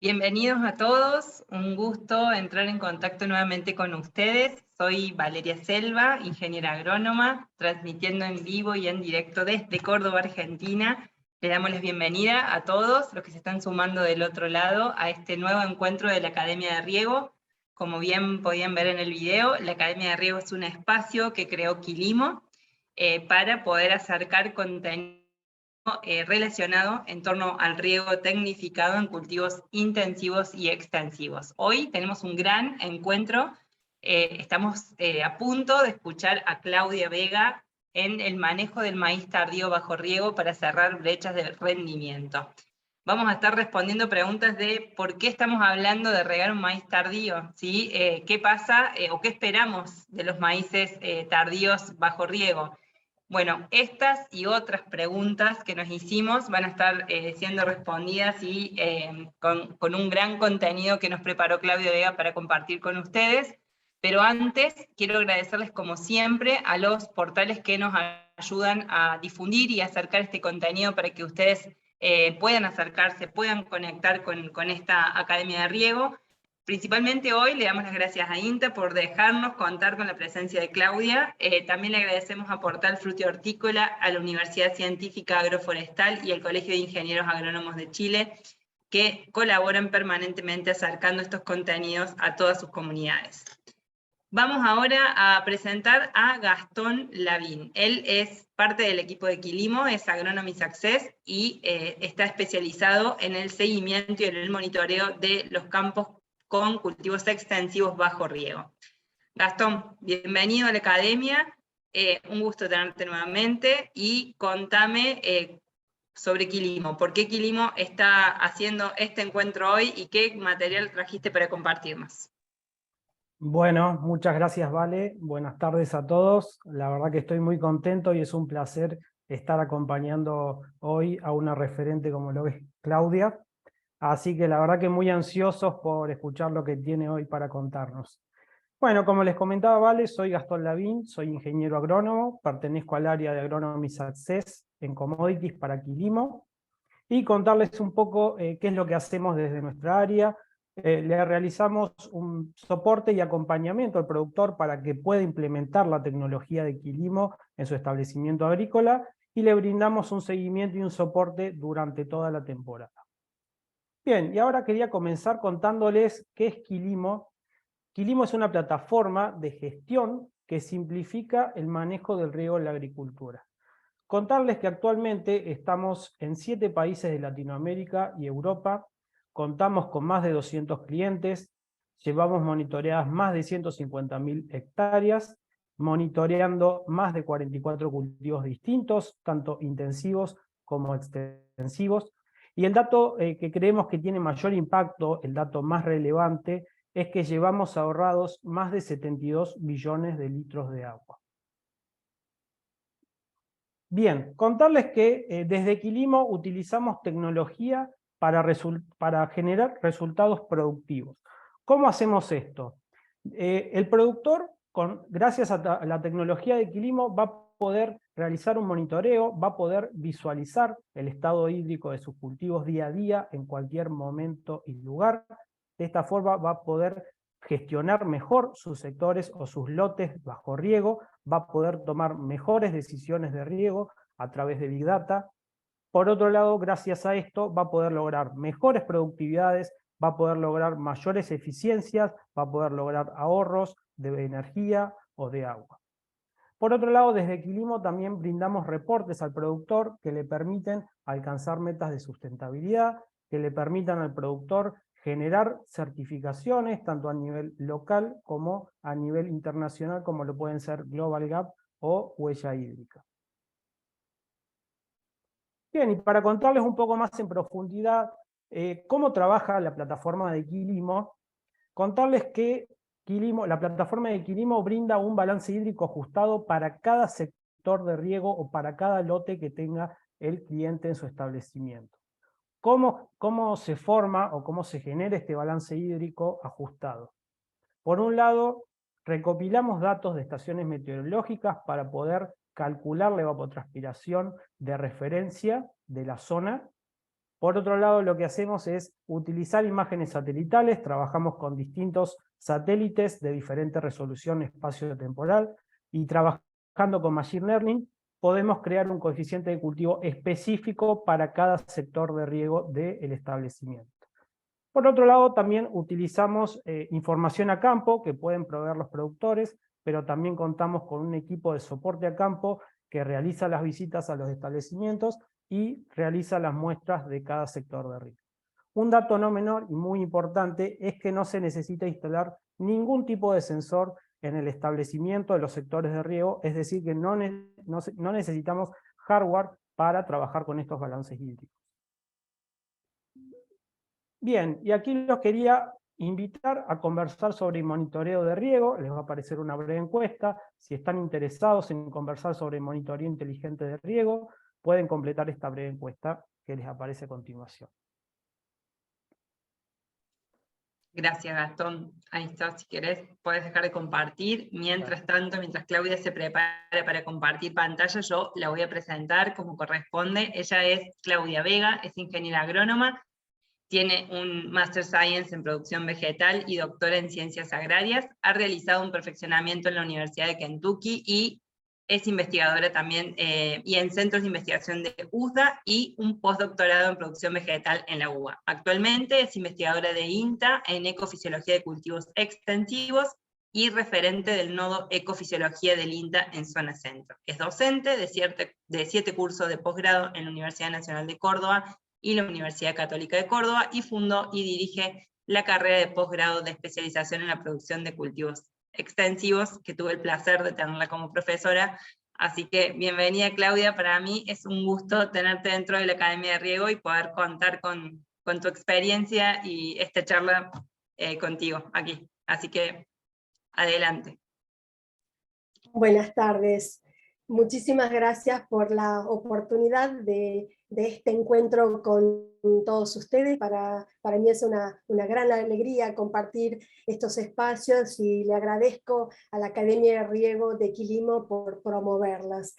Bienvenidos a todos, un gusto entrar en contacto nuevamente con ustedes. Soy Valeria Selva, ingeniera agrónoma, transmitiendo en vivo y en directo desde Córdoba, Argentina. Le damos la bienvenida a todos los que se están sumando del otro lado a este nuevo encuentro de la Academia de Riego. Como bien podían ver en el video, la Academia de Riego es un espacio que creó Quilimo para poder acercar contenido relacionado en torno al riego tecnificado en cultivos intensivos y extensivos. Hoy tenemos un gran encuentro, estamos a punto de escuchar a Claudia Vega en el manejo del maíz tardío bajo riego para cerrar brechas de rendimiento. Vamos a estar respondiendo preguntas de por qué estamos hablando de regar un maíz tardío, ¿sí? ¿Qué pasa o qué esperamos de los maíces tardíos bajo riego? Bueno, estas y otras preguntas que nos hicimos van a estar siendo respondidas y con un gran contenido que nos preparó Claudio Vega para compartir con ustedes. Pero antes, quiero agradecerles como siempre a los portales que nos ayudan a difundir y acercar este contenido para que ustedes puedan acercarse, puedan conectar con esta Academia de Riego. Principalmente hoy le damos las gracias a INTA por dejarnos contar con la presencia de Claudia. También le agradecemos a Portal Frutihortícola, a la Universidad Científica Agroforestal y al Colegio de Ingenieros Agrónomos de Chile, que colaboran permanentemente acercando estos contenidos a todas sus comunidades. Vamos ahora a presentar a Gastón Lavín. Él es parte del equipo de Quilimo, es Agronomy Success y está especializado en el seguimiento y en el monitoreo de los campos con cultivos extensivos bajo riego. Gastón, bienvenido a la Academia, un gusto tenerte nuevamente y contame sobre Quilimo. ¿Por qué Quilimo está haciendo este encuentro hoy y qué material trajiste para compartirnos? Bueno, muchas gracias, Vale. Buenas tardes a todos. La verdad que estoy muy contento y es un placer estar acompañando hoy a una referente como lo es Claudia. Así que la verdad que muy ansiosos por escuchar lo que tiene hoy para contarnos. Bueno, como les comentaba, Vale, soy Gastón Lavín, soy ingeniero agrónomo, pertenezco al área de Agronomy Success en Commodities para Quilimo, y contarles un poco qué es lo que hacemos desde nuestra área. Le realizamos un soporte y acompañamiento al productor para que pueda implementar la tecnología de Quilimo en su establecimiento agrícola, y le brindamos un seguimiento y un soporte durante toda la temporada. Bien, y ahora quería comenzar contándoles qué es Quilimo. Quilimo es una plataforma de gestión que simplifica el manejo del riego en la agricultura. Contarles que actualmente estamos en 7 países de Latinoamérica y Europa, contamos con más de 200 clientes, llevamos monitoreadas más de 150.000 hectáreas, monitoreando más de 44 cultivos distintos, tanto intensivos como extensivos, y el dato que creemos que tiene mayor impacto, el dato más relevante, es que llevamos ahorrados más de 72 billones de litros de agua. Bien, contarles que desde Quilimo utilizamos tecnología para generar resultados productivos. ¿Cómo hacemos esto? El productor, gracias a la tecnología de Quilimo, va a poder realizar un monitoreo, va a poder visualizar el estado hídrico de sus cultivos día a día en cualquier momento y lugar. De esta forma va a poder gestionar mejor sus sectores o sus lotes bajo riego, va a poder tomar mejores decisiones de riego a través de Big Data. Por otro lado, gracias a esto va a poder lograr mejores productividades, va a poder lograr mayores eficiencias, va a poder lograr ahorros de energía o de agua. Por otro lado, desde Quilimo también brindamos reportes al productor que le permiten alcanzar metas de sustentabilidad, que le permitan al productor generar certificaciones tanto a nivel local como a nivel internacional, como lo pueden ser Global Gap o Huella Hídrica. Bien, y para contarles un poco más en profundidad cómo trabaja la plataforma de Quilimo, contarles que la plataforma de Quilimo brinda un balance hídrico ajustado para cada sector de riego o para cada lote que tenga el cliente en su establecimiento. ¿Cómo se forma o cómo se genera este balance hídrico ajustado? Por un lado, recopilamos datos de estaciones meteorológicas para poder calcular la evapotranspiración de referencia de la zona. Por otro lado, lo que hacemos es utilizar imágenes satelitales, trabajamos con distintos satélites de diferente resolución espacio-temporal, y trabajando con Machine Learning podemos crear un coeficiente de cultivo específico para cada sector de riego del establecimiento. Por otro lado, también utilizamos información a campo que pueden proveer los productores, pero también contamos con un equipo de soporte a campo que realiza las visitas a los establecimientos y realiza las muestras de cada sector de riego. Un dato no menor y muy importante es que no se necesita instalar ningún tipo de sensor en el establecimiento de los sectores de riego, es decir, que no necesitamos hardware para trabajar con estos balances hídricos. Bien, y aquí los quería invitar a conversar sobre monitoreo de riego. Les va a aparecer una breve encuesta. Si están interesados en conversar sobre monitoreo inteligente de riego, pueden completar esta breve encuesta que les aparece a continuación. Gracias, Gastón. Ahí está, si querés, puedes dejar de compartir. Mientras tanto, mientras Claudia se prepara para compartir pantalla, yo la voy a presentar como corresponde. Ella es Claudia Vega, es ingeniera agrónoma, tiene un Master Science en Producción Vegetal y doctora en Ciencias Agrarias, ha realizado un perfeccionamiento en la Universidad de Kentucky y es investigadora también y en centros de investigación de USDA y un postdoctorado en producción vegetal en la UBA. Actualmente es investigadora de INTA en ecofisiología de cultivos extensivos y referente del nodo Ecofisiología del INTA en zona centro. Es docente de 7 cursos de posgrado en la Universidad Nacional de Córdoba y la Universidad Católica de Córdoba, y fundó y dirige la carrera de posgrado de especialización en la producción de cultivos extensivos, que tuve el placer de tenerla como profesora. Así que bienvenida, Claudia. Para mí es un gusto tenerte dentro de la Academia de Riego y poder contar con tu experiencia y esta charla contigo aquí. Así que adelante. Buenas tardes. Muchísimas gracias por la oportunidad de este encuentro con todos ustedes. Para mí es una gran alegría compartir estos espacios y le agradezco a la Academia de Riego de Quilimo por promoverlas.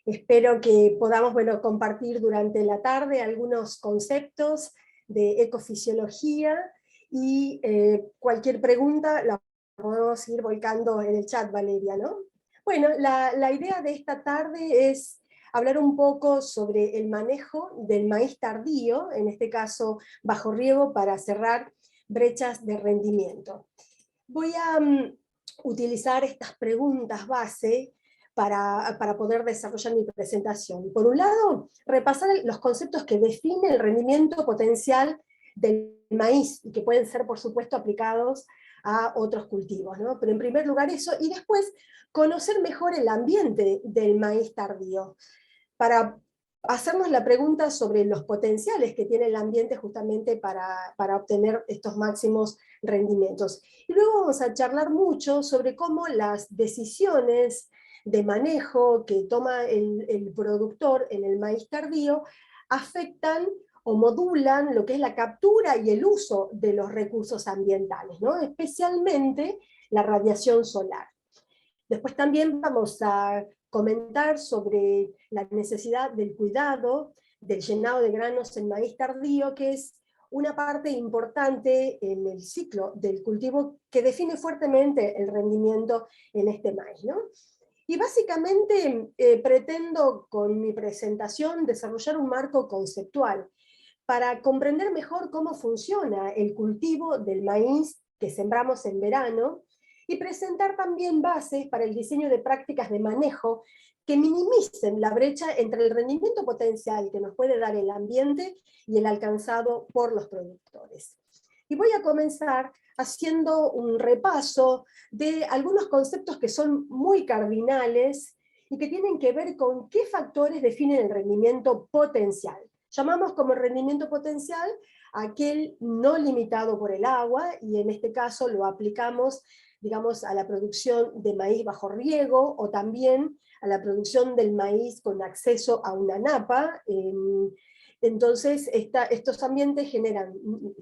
Espero que podamos compartir durante la tarde algunos conceptos de ecofisiología y cualquier pregunta la podemos ir volcando en el chat, Valeria, ¿no? Bueno, la idea de esta tarde es hablar un poco sobre el manejo del maíz tardío, en este caso bajo riego, para cerrar brechas de rendimiento. Voy a utilizar estas preguntas base para poder desarrollar mi presentación. Por un lado, repasar los conceptos que definen el rendimiento potencial del maíz y que pueden ser, por supuesto, aplicados a otros cultivos, ¿no? Pero en primer lugar eso, y después conocer mejor el ambiente del maíz tardío, para hacernos la pregunta sobre los potenciales que tiene el ambiente justamente para obtener estos máximos rendimientos. Y luego vamos a charlar mucho sobre cómo las decisiones de manejo que toma el productor en el maíz tardío afectan o modulan lo que es la captura y el uso de los recursos ambientales, ¿no? Especialmente la radiación solar. Después también vamos a comentar sobre la necesidad del cuidado del llenado de granos en maíz tardío, que es una parte importante en el ciclo del cultivo que define fuertemente el rendimiento en este maíz, ¿no? Y básicamente pretendo con mi presentación desarrollar un marco conceptual para comprender mejor cómo funciona el cultivo del maíz que sembramos en verano, y presentar también bases para el diseño de prácticas de manejo que minimicen la brecha entre el rendimiento potencial que nos puede dar el ambiente y el alcanzado por los productores. Y voy a comenzar haciendo un repaso de algunos conceptos que son muy cardinales y que tienen que ver con qué factores definen el rendimiento potencial. Llamamos como rendimiento potencial aquel no limitado por el agua, y en este caso lo aplicamos, digamos, a la producción de maíz bajo riego, o también a la producción del maíz con acceso a una napa. Entonces, estos ambientes generan,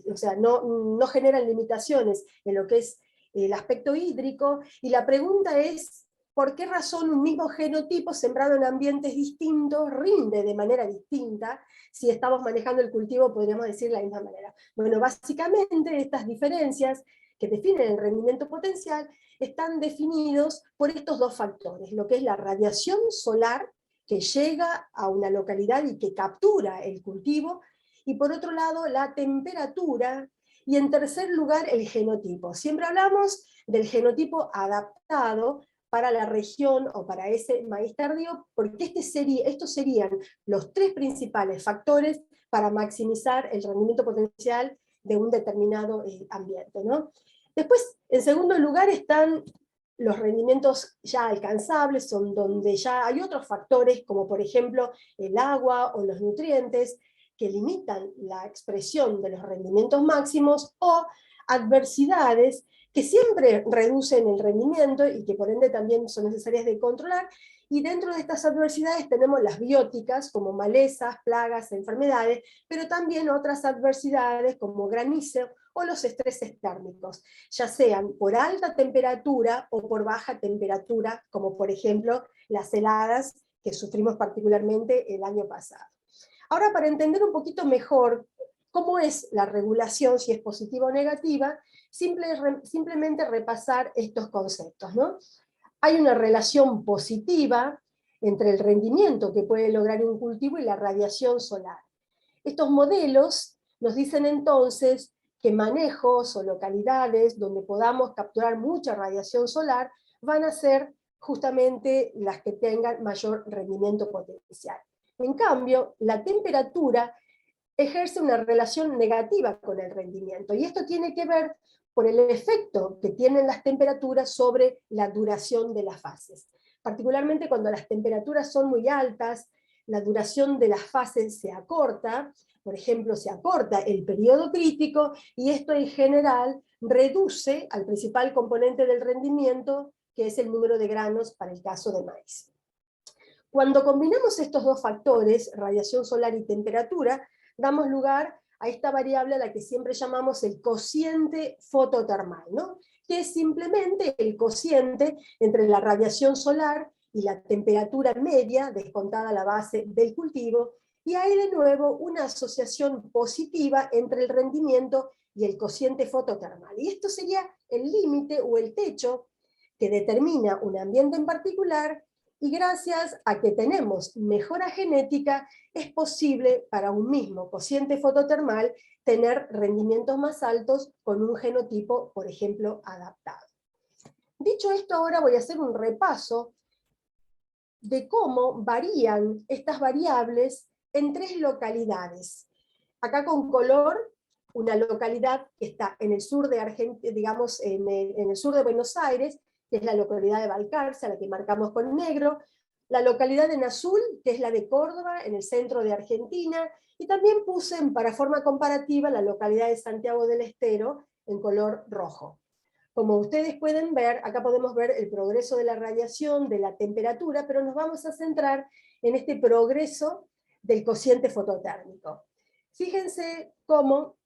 o sea, no generan limitaciones en lo que es el aspecto hídrico, y la pregunta es, por qué razón un mismo genotipo sembrado en ambientes distintos rinde de manera distinta. Si estamos manejando el cultivo, podríamos decir de la misma manera. Bueno, básicamente estas diferencias que definen el rendimiento potencial están definidos por estos dos factores, lo que es la radiación solar que llega a una localidad y que captura el cultivo, y por otro lado la temperatura, y en tercer lugar el genotipo. Siempre hablamos del genotipo adaptado para la región o para ese maíz tardío, porque estos serían los tres principales factores para maximizar el rendimiento potencial de un determinado ambiente, ¿no? Después, en segundo lugar, están los rendimientos ya alcanzables, son donde ya hay otros factores, como por ejemplo el agua o los nutrientes, que limitan la expresión de los rendimientos máximos, o adversidades que siempre reducen el rendimiento y que por ende también son necesarias de controlar. Y dentro de estas adversidades tenemos las bióticas, como malezas, plagas, enfermedades, pero también otras adversidades como granizo o los estreses térmicos, ya sean por alta temperatura o por baja temperatura, como por ejemplo las heladas que sufrimos particularmente el año pasado. Ahora, para entender un poquito mejor cómo es la regulación, si es positiva o negativa, simplemente repasar estos conceptos, ¿no? Hay una relación positiva entre el rendimiento que puede lograr un cultivo y la radiación solar. Estos modelos nos dicen entonces que manejos o localidades donde podamos capturar mucha radiación solar van a ser justamente las que tengan mayor rendimiento potencial. En cambio, la temperatura ejerce una relación negativa con el rendimiento, y esto tiene que ver por el efecto que tienen las temperaturas sobre la duración de las fases. Particularmente cuando las temperaturas son muy altas, la duración de las fases se acorta, por ejemplo, se acorta el periodo crítico, y esto en general reduce al principal componente del rendimiento, que es el número de granos para el caso de maíz. Cuando combinamos estos dos factores, radiación solar y temperatura, damos lugar a esta variable a la que siempre llamamos el cociente fototermal, ¿no? Que es simplemente el cociente entre la radiación solar y la temperatura media, descontada la base del cultivo, y hay de nuevo una asociación positiva entre el rendimiento y el cociente fototermal. Y esto sería el límite o el techo que determina un ambiente en particular, y gracias a que tenemos mejora genética, es posible para un mismo cociente fototermal tener rendimientos más altos con un genotipo, por ejemplo, adaptado. Dicho esto, ahora voy a hacer un repaso de cómo varían estas variables en tres localidades. Acá con color, una localidad que está en el sur de Argentina, digamos en el sur de Buenos Aires, que es la localidad de Balcarce, a la que marcamos con negro, la localidad en azul, que es la de Córdoba, en el centro de Argentina, y también puse para forma comparativa la localidad de Santiago del Estero, en color rojo. Como ustedes pueden ver, acá podemos ver el progreso de la radiación, de la temperatura, pero nos vamos a centrar en este progreso del cociente fototérmico. Fíjense cómo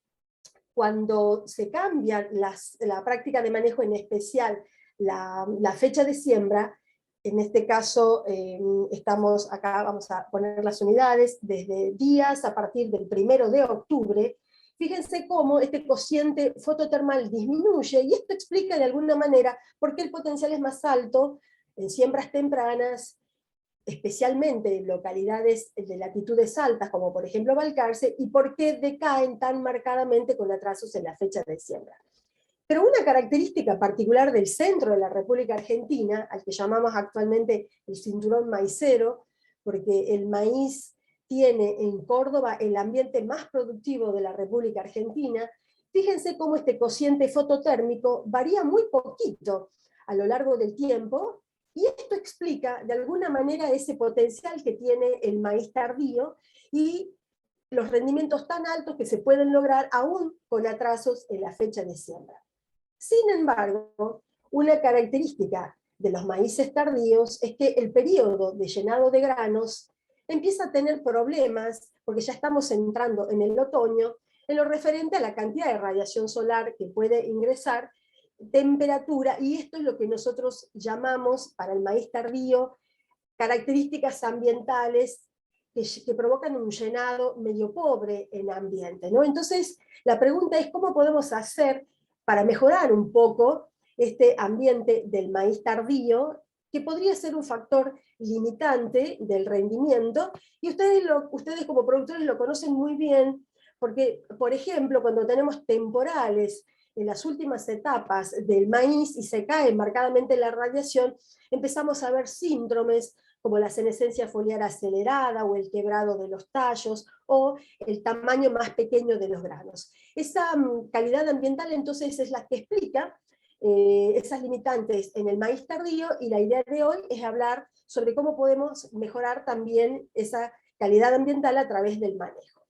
cuando se cambia la práctica de manejo, en especial la fecha de siembra, en este caso estamos acá, vamos a poner las unidades, desde días a partir del 1 de octubre, fíjense cómo este cociente fototermal disminuye, y esto explica de alguna manera por qué el potencial es más alto en siembras tempranas, especialmente en localidades de latitudes altas, como por ejemplo Balcarce, y por qué decaen tan marcadamente con atrasos en la fecha de siembra. Pero una característica particular del centro de la República Argentina, al que llamamos actualmente el cinturón maicero, porque el maíz tiene en Córdoba el ambiente más productivo de la República Argentina, fíjense cómo este cociente fototérmico varía muy poquito a lo largo del tiempo, y esto explica de alguna manera ese potencial que tiene el maíz tardío y los rendimientos tan altos que se pueden lograr aún con atrasos en la fecha de siembra. Sin embargo, una característica de los maíces tardíos es que el periodo de llenado de granos empieza a tener problemas, porque ya estamos entrando en el otoño, en lo referente a la cantidad de radiación solar que puede ingresar, temperatura, y esto es lo que nosotros llamamos para el maíz tardío características ambientales que provocan un llenado medio pobre en ambiente, ¿no? Entonces, la pregunta es cómo podemos hacer para mejorar un poco este ambiente del maíz tardío, que podría ser un factor limitante del rendimiento, y ustedes como productores lo conocen muy bien, porque, por ejemplo, cuando tenemos temporales en las últimas etapas del maíz y se cae marcadamente la radiación, empezamos a ver síndromes como la senescencia foliar acelerada o el quebrado de los tallos o el tamaño más pequeño de los granos. Esa calidad ambiental entonces es la que explica esas limitantes en el maíz tardío, y la idea de hoy es hablar sobre cómo podemos mejorar también esa calidad ambiental a través del manejo.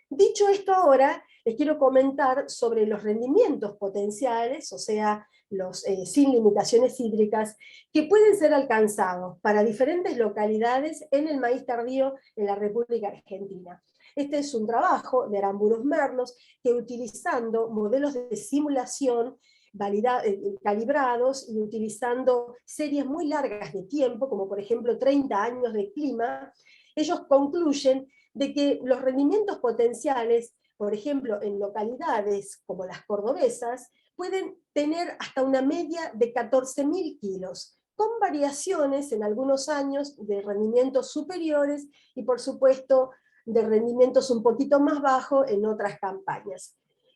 Dicho esto ahora, les quiero comentar sobre los rendimientos potenciales, o sea, los sin limitaciones hídricas, que pueden ser alcanzados para diferentes localidades en el maíz tardío en la República Argentina. Este es un trabajo de Aramburos Merlos, que utilizando modelos de simulación calibrados y utilizando series muy largas de tiempo, como por ejemplo 30 años de clima, ellos concluyen de que los rendimientos potenciales, por ejemplo, en localidades como las cordobesas, pueden tener hasta una media de 14.000 kilos, con variaciones en algunos años de rendimientos superiores y, por supuesto, de rendimientos un poquito más bajos en otras campañas.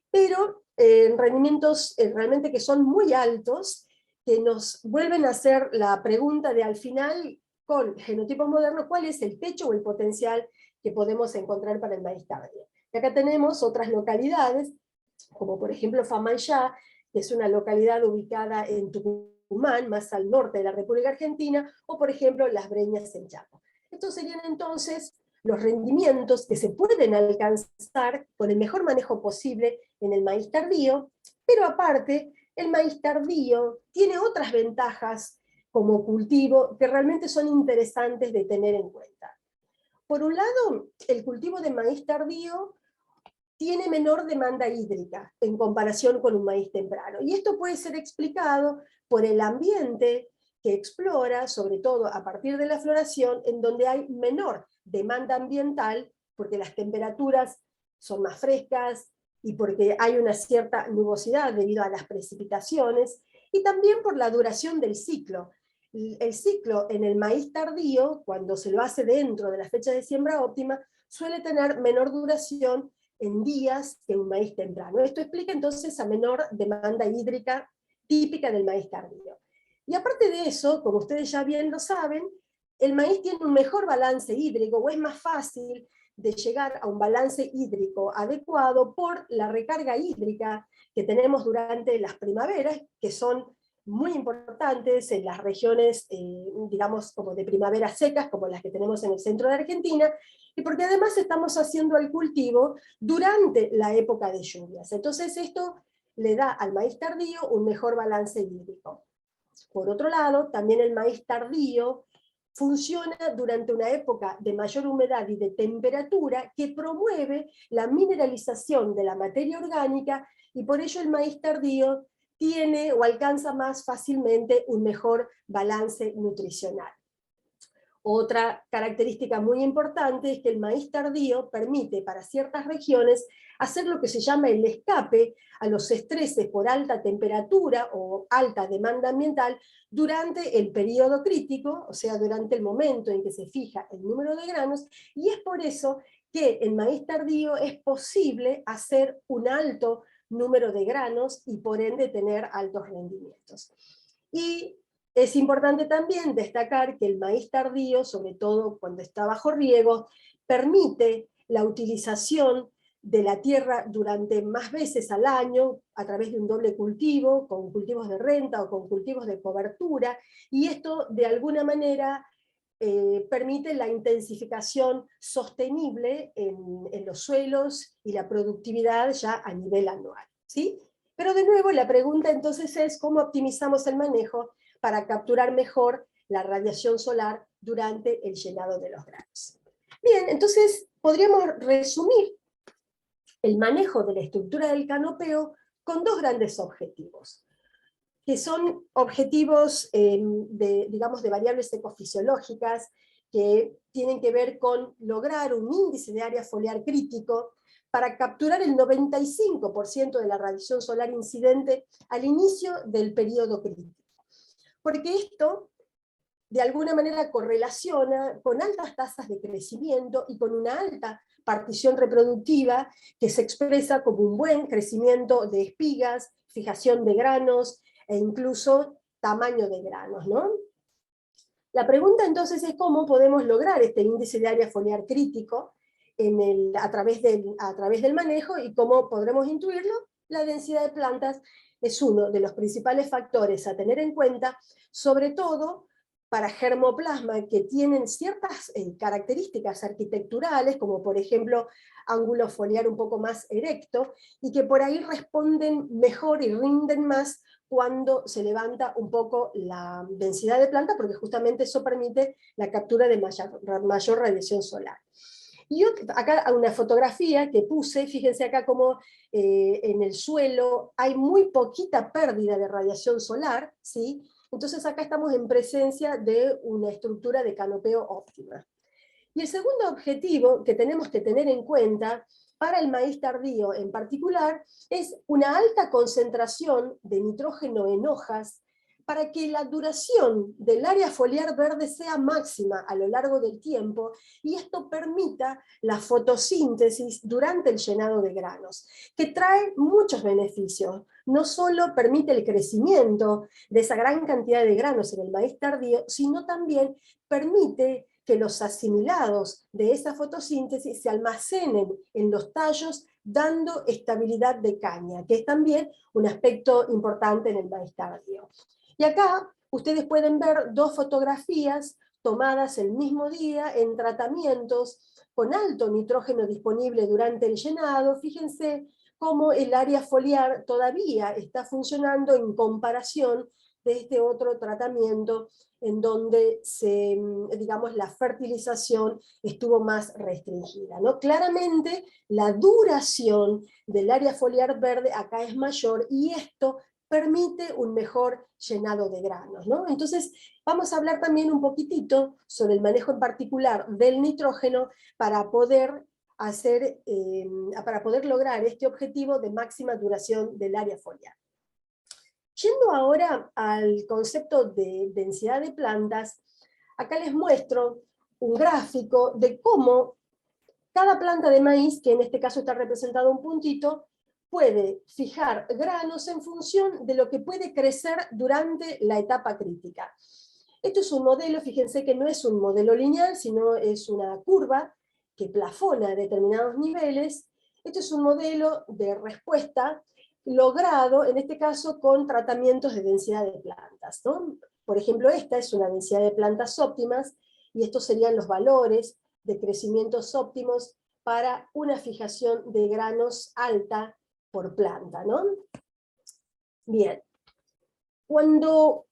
Pero rendimientos realmente que son muy altos, que nos vuelven a hacer la pregunta de al final, con genotipos modernos, ¿cuál es el techo o el potencial que podemos encontrar para el maíz tardío? Y acá tenemos otras localidades, como por ejemplo Famayá, que es una localidad ubicada en Tucumán, más al norte de la República Argentina, o por ejemplo Las Breñas en Chaco. Estos serían entonces los rendimientos que se pueden alcanzar con el mejor manejo posible en el maíz tardío, pero aparte, el maíz tardío tiene otras ventajas como cultivo que realmente son interesantes de tener en cuenta. Por un lado, el cultivo de maíz tardío tiene menor demanda hídrica en comparación con un maíz temprano. Y esto puede ser explicado por el ambiente que explora, sobre todo a partir de la floración, en donde hay menor demanda ambiental, porque las temperaturas son más frescas y porque hay una cierta nubosidad debido a las precipitaciones, y también por la duración del ciclo. El ciclo en el maíz tardío, cuando se lo hace dentro de la fecha de siembra óptima, suele tener menor duración en días que un maíz temprano. Esto explica entonces a menor demanda hídrica típica del maíz tardío. Y aparte de eso, como ustedes ya bien lo saben, el maíz tiene un mejor balance hídrico, o es más fácil de llegar a un balance hídrico adecuado por la recarga hídrica que tenemos durante las primaveras, que son muy importantes en las regiones, digamos, como de primaveras secas, como las que tenemos en el centro de Argentina, y porque además estamos haciendo el cultivo durante la época de lluvias. Entonces esto le da al maíz tardío un mejor balance hídrico. Por otro lado, también el maíz tardío funciona durante una época de mayor humedad y de temperatura que promueve la mineralización de la materia orgánica, y por ello el maíz tardío tiene o alcanza más fácilmente un mejor balance nutricional. Otra característica muy importante es que el maíz tardío permite para ciertas regiones hacer lo que se llama el escape a los estreses por alta temperatura o alta demanda ambiental durante el periodo crítico, o sea, durante el momento en que se fija el número de granos, y es por eso que en maíz tardío es posible hacer un alto número de granos y por ende tener altos rendimientos. Y es importante también destacar que el maíz tardío, sobre todo cuando está bajo riego, permite la utilización de la tierra durante más veces al año a través de un doble cultivo, con cultivos de renta o con cultivos de cobertura, y esto de alguna manera permite la intensificación sostenible en los suelos y la productividad ya a nivel anual, ¿sí? Pero de nuevo la pregunta entonces es cómo optimizamos el manejo para capturar mejor la radiación solar durante el llenado de los granos. Bien, entonces podríamos resumir el manejo de la estructura del canopeo con dos grandes objetivos, que son objetivos digamos, de variables ecofisiológicas, que tienen que ver con lograr un índice de área foliar crítico para capturar el 95% de la radiación solar incidente al inicio del periodo crítico. Porque esto, de alguna manera, correlaciona con altas tasas de crecimiento y con una alta partición reproductiva que se expresa como un buen crecimiento de espigas, fijación de granos e incluso tamaño de granos, ¿no? La pregunta entonces es cómo podemos lograr este índice de área foliar crítico a través del manejo y cómo podremos intuirlo. La densidad de plantas es uno de los principales factores a tener en cuenta, sobre todo para germoplasma que tienen ciertas características arquitecturales, como por ejemplo ángulo foliar un poco más erecto, y que por ahí responden mejor y rinden más cuando se levanta un poco la densidad de planta, porque justamente eso permite la captura de mayor radiación solar. Y yo acá una fotografía que puse, fíjense acá como en el suelo hay muy poquita pérdida de radiación solar, ¿sí? Entonces acá estamos en presencia de una estructura de canopeo óptima. Y el segundo objetivo que tenemos que tener en cuenta para el maíz tardío en particular es una alta concentración de nitrógeno en hojas para que la duración del área foliar verde sea máxima a lo largo del tiempo y esto permita la fotosíntesis durante el llenado de granos, que trae muchos beneficios. No solo permite el crecimiento de esa gran cantidad de granos en el maíz tardío, sino también permite que los asimilados de esa fotosíntesis se almacenen en los tallos, dando estabilidad de caña, que es también un aspecto importante en el maíz tardío. Y acá ustedes pueden ver dos fotografías tomadas el mismo día en tratamientos con alto nitrógeno disponible durante el llenado. Fíjense cómo el área foliar todavía está funcionando en comparación de este otro tratamiento en donde digamos, la fertilización estuvo más restringida, ¿no? Claramente la duración del área foliar verde acá es mayor y esto permite un mejor llenado de granos, ¿no? Entonces vamos a hablar también un poquitito sobre el manejo en particular del nitrógeno para poder lograr este objetivo de máxima duración del área foliar. Yendo ahora al concepto de densidad de plantas, acá les muestro un gráfico de cómo cada planta de maíz, que en este caso está representado un puntito, puede fijar granos en función de lo que puede crecer durante la etapa crítica. Esto es un modelo, fíjense que no es un modelo lineal, sino es una curva que plafona a determinados niveles. Esto es un modelo de respuesta logrado, en este caso, con tratamientos de densidad de plantas, ¿no? Por ejemplo, esta es una densidad de plantas óptimas, y estos serían los valores de crecimientos óptimos para una fijación de granos alta por planta, ¿no? Bien. Cuando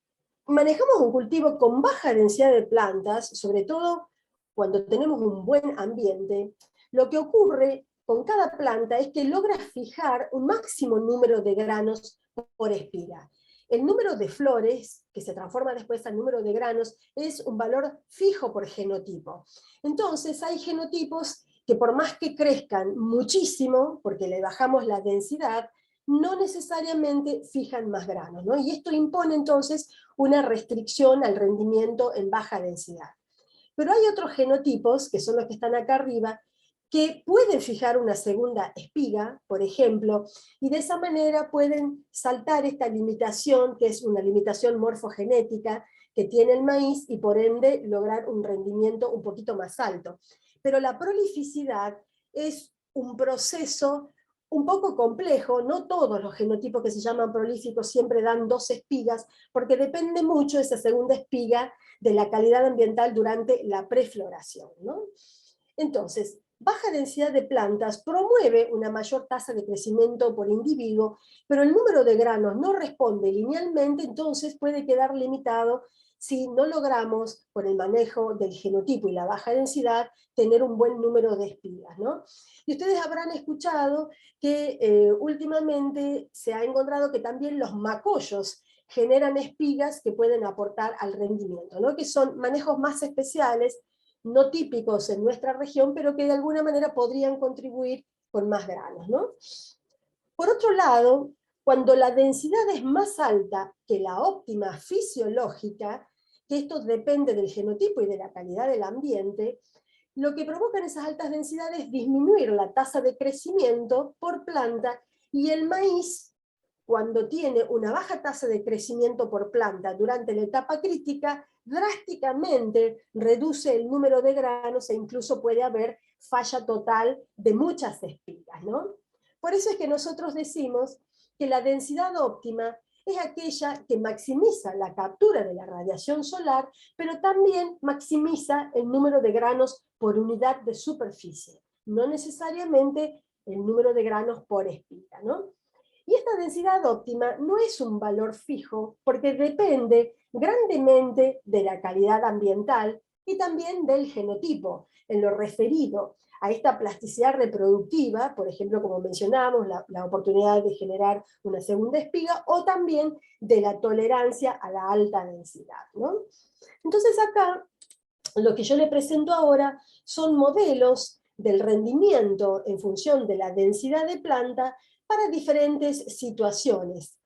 manejamos un cultivo con baja densidad de plantas, sobre todo cuando tenemos un buen ambiente, lo que ocurre con cada planta es que logra fijar un máximo número de granos por espiga. El número de flores, que se transforma después al número de granos, es un valor fijo por genotipo. Entonces hay genotipos que por más que crezcan muchísimo, porque le bajamos la densidad, no necesariamente fijan más granos, ¿no? Y esto impone entonces una restricción al rendimiento en baja densidad. Pero hay otros genotipos, que son los que están acá arriba, que pueden fijar una segunda espiga, por ejemplo, y de esa manera pueden saltar esta limitación, que es una limitación morfogenética que tiene el maíz, y por ende lograr un rendimiento un poquito más alto. Pero la prolificidad es un proceso un poco complejo. No todos los genotipos que se llaman prolíficos siempre dan dos espigas, porque depende mucho esa segunda espiga de la calidad ambiental durante la prefloración, ¿no? Entonces, baja densidad de plantas promueve una mayor tasa de crecimiento por individuo, pero el número de granos no responde linealmente, entonces puede quedar limitado si no logramos, con el manejo del genotipo y la baja densidad, tener un buen número de espigas, ¿no? Y ustedes habrán escuchado que últimamente se ha encontrado que también los macollos generan espigas que pueden aportar al rendimiento, ¿no? Que son manejos más especiales, no típicos en nuestra región, pero que de alguna manera podrían contribuir con más granos, ¿no? Por otro lado, cuando la densidad es más alta que la óptima fisiológica, que esto depende del genotipo y de la calidad del ambiente, lo que provocan esas altas densidades es disminuir la tasa de crecimiento por planta, y el maíz, cuando tiene una baja tasa de crecimiento por planta durante la etapa crítica, drásticamente reduce el número de granos e incluso puede haber falla total de muchas espigas, ¿no? Por eso es que nosotros decimos que la densidad óptima es aquella que maximiza la captura de la radiación solar, pero también maximiza el número de granos por unidad de superficie, no necesariamente el número de granos por espiga, ¿no? Y esta densidad óptima no es un valor fijo, porque depende grandemente de la calidad ambiental y también del genotipo, en lo referido a esta plasticidad reproductiva, por ejemplo, como mencionamos, la oportunidad de generar una segunda espiga, o también de la tolerancia a la alta densidad, ¿no? Entonces acá, lo que yo le presento ahora son modelos del rendimiento en función de la densidad de planta para diferentes situaciones.